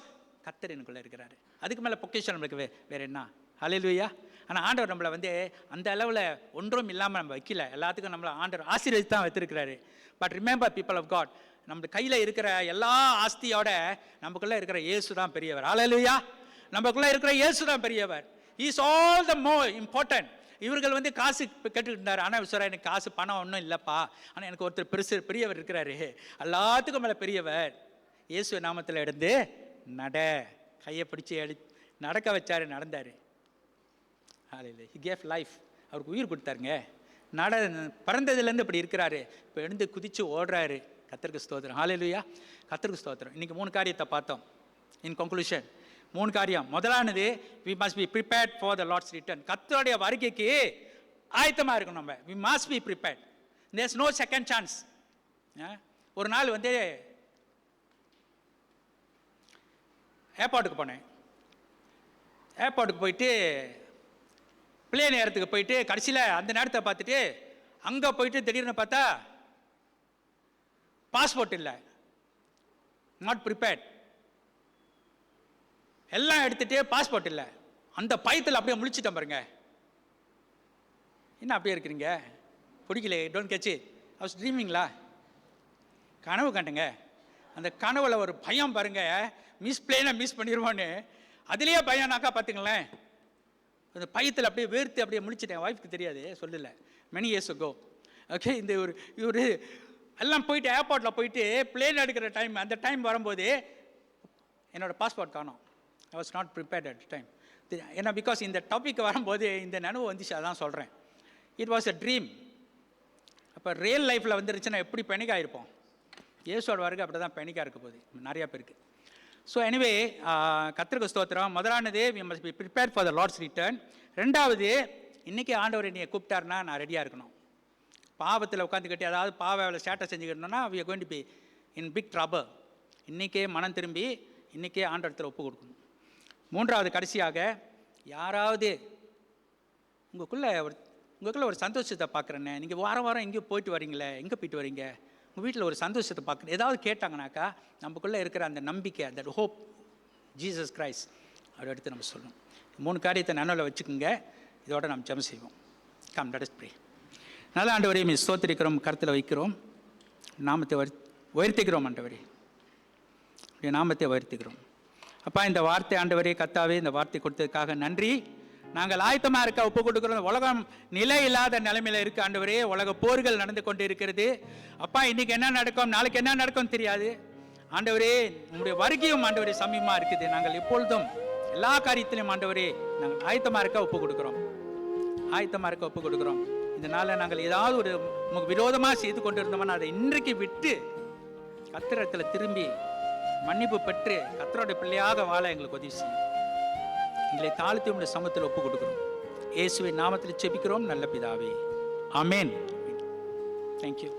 கர்த்தர் எனக்குள்ள இருக்கிறாரு. அதுக்கு மேலே பொக்கிஷன் நம்மளுக்கு வேற என்ன? ஹல்லேலூயா. ஆனால் ஆண்டவர் நம்மளை வந்து அந்த அளவில் ஒன்றும் இல்லாமல் நம்ம வைக்கல, எல்லாத்துக்கும் நம்மளை ஆண்டவர் ஆசீர்வதித்து தான் வைத்திருக்கிறாரு. But remember people of God, நம்ம கையில் இருக்கிற எல்லா ஆஸ்தியோட நமக்குள்ளே இருக்கிற இயேசு தான் பெரியவர். ஹல்லேலூயா. நமக்குள்ளே இருக்கிற இயேசு தான் பெரியவர். Is all the more important. இவர்கள் வந்து காசு கேட்டுக்கிட்டு இருந்தார். ஆனால் விசாரா, எனக்கு காசு பணம் ஒன்றும் இல்லைப்பா, ஆனால் எனக்கு ஒருத்தர் பெரியவர் இருக்கிறாரு, எல்லாத்துக்கும் மேலே பெரியவர். இயேசு நாமத்தில் எடுத்து கையை பிடிச்சி நடக்க வச்சாரு, நடந்தார். ஹல்லேலூயா. He gave life. அவருக்கு உயிர் கொடுத்தாருங்க. பிறந்ததுலேருந்து இப்படி இருக்கிறாரு, இப்போ எழுந்து குதித்து ஓடுறாரு. கர்த்தருக்கு ஸ்தோத்திரம். ஹல்லேலூயா. கர்த்தருக்கு ஸ்தோத்திரம். இன்றைக்கி 3 காரியத்தை பார்த்தோம். இன் கன்க்ளூஷன் 3 காரியம். முதலானது, we must be prepared for the Lord's return. கர்த்தருடைய வருகைக்கு ஆயத்தமாக இருக்கணும் நம்ம. we must be prepared. there's no second chance. ஒரு நாள் வந்து ஏர்போர்ட்டுக்கு போனேன். ஏர்போர்ட்டுக்கு போயிட்டு பிளேன் ஏறத்துக்கு போயிட்டு கடைசியில் அந்த நேரத்தை பார்த்துட்டு அங்கே போயிட்டு திடீர்னு பார்த்தா பாஸ்போர்ட் இல்லை, நாட் ப்ரிப்பேர்ட். எல்லாம் எடுத்துகிட்டு பாஸ்போர்ட் இல்லை. அந்த பயத்தில் அப்படியே முழிச்சிட்டேன் பாருங்க. என்ன அப்படியே இருக்கிறீங்க? பிடிக்கல, don't catch it. I was ட்ரீமிங்களா? கனவு கண்டுங்க. அந்த கனவுல ஒரு பயம் பாருங்க, பிளேனை மிஸ் பண்ணிடுவோன்னு. அதுலேயே பயம்னாக்கா பார்த்துங்களேன். அந்த பயத்தில் அப்படியே வேர்த்து அப்படியே முழிச்சிட்டேன். ஒய்ஃப்க்கு தெரியாது, சொல்லலை. many years ago. ஓகே. இந்த இவர் எல்லாம் போயிட்டு ஏர்போர்ட்டில் போயிட்டு பிளேன் எடுக்கிற டைம், அந்த டைம் வரும்போது என்னோடய பாஸ்போர்ட் காணோம். I was not prepared at time. ஏன்னா பிகாஸ் இந்த டாபிக் வரும்போது இந்த நினைவு வந்துச்சு, அதான் சொல்கிறேன். It was a dream. அப்போ ரியல் லைஃப்பில் வந்துருச்சுன்னா எப்படி பெனிக் ஆகிருப்போம்? இயேசுவோட வருகை அப்படி தான் பெனிக்காக இருக்க போகுது நிறையா பேருக்கு. ஸோ எனிவே கர்த்தருக்கு ஸ்தோத்திரம். முதலானது we must be prepared for the Lord's return. ரெண்டாவது, இன்றைக்கி ஆண்டவர் என்னையை கூப்பிட்டாருன்னா நான் ரெடியாக இருக்கணும். பாவத்தில் உட்காந்துக்கிட்டு அதாவது பாவ வேலை சேட்டை செஞ்சுக்கிட்டோம்னா we are going to be in big trouble. இன்றைக்கே மனம் திரும்பி இன்றைக்கே ஆண்டவரத்தில் ஒப்பு கொடுக்கணும். மூன்றாவது, கடைசியாக, யாராவது உங்களுக்குள்ளே ஒரு சந்தோஷத்தை பார்க்குறேன்னே, நீங்கள் வாரம் வாரம் எங்கேயோ போயிட்டு வரீங்களே, எங்கே போயிட்டு வரீங்க, உங்கள் வீட்டில் ஒரு சந்தோஷத்தை பார்க்குறேன் ஏதாவது கேட்டாங்கனாக்கா நமக்குள்ளே இருக்கிற அந்த நம்பிக்கை, தட் ஹோப் ஜீசஸ் கிரைஸ்ட் அதை எடுத்து நம்ம சொல்லணும். 3 காரியத்தை நனவில் வச்சுக்கோங்க. இதோட நம்ம ஜெபம் செய்வோம். Come let us pray. நல்ல ஆண்டவரே, மீ ஸ்தோத்திரிக்கிறோம், கருத்தில் வைக்கிறோம், நாமத்தை உயர்த்திக்கிறோம். ஆண்டவரே, உடைய நாமத்தை உயர்த்திக்கிறோம். அப்பா, இந்த வார்த்தை ஆண்டவரே கர்த்தாவே, இந்த வார்த்தை கொடுத்ததுக்காக நன்றி. நாங்கள் ஆயத்தமாக இருக்க ஒப்பு கொடுக்குறோம். உலகம் நிலை இல்லாத நிலைமையில் இருக்குது ஆண்டவரே. உலக போர்கள் நடந்து கொண்டு இருக்கிறது. அப்பா, இன்றைக்கி என்ன நடக்கும், நாளைக்கு என்ன நடக்கும் தெரியாது ஆண்டவரே. உங்களுடைய வருகையும் ஆண்டவரே சமீபமாக இருக்குது. நாங்கள் எப்பொழுதும் எல்லா காரியத்திலையும் ஆண்டவரே நாங்கள் ஆயத்தமாக இருக்க ஒப்பு கொடுக்குறோம். இதனால் நாங்கள் ஏதாவது ஒரு உங்களுக்கு விரோதமாக செய்து கொண்டு இருந்தோம்னா அதை இன்றைக்கு விட்டு கர்த்தரிடத்தில் திரும்பி மன்னிப்பு பெற்று கர்த்தருடைய பிள்ளையாக வாழ எங்களுக்கு உதவி செய்யும். எங்களை தாழ்த்தி உங்களுடைய சமூகத்தில் ஒப்பு கொடுக்கிறோம். இயேசுவின் நாமத்தில் ஜெபிக்கிறோம் நல்ல பிதாவே, ஆமென். தேங்க்யூ.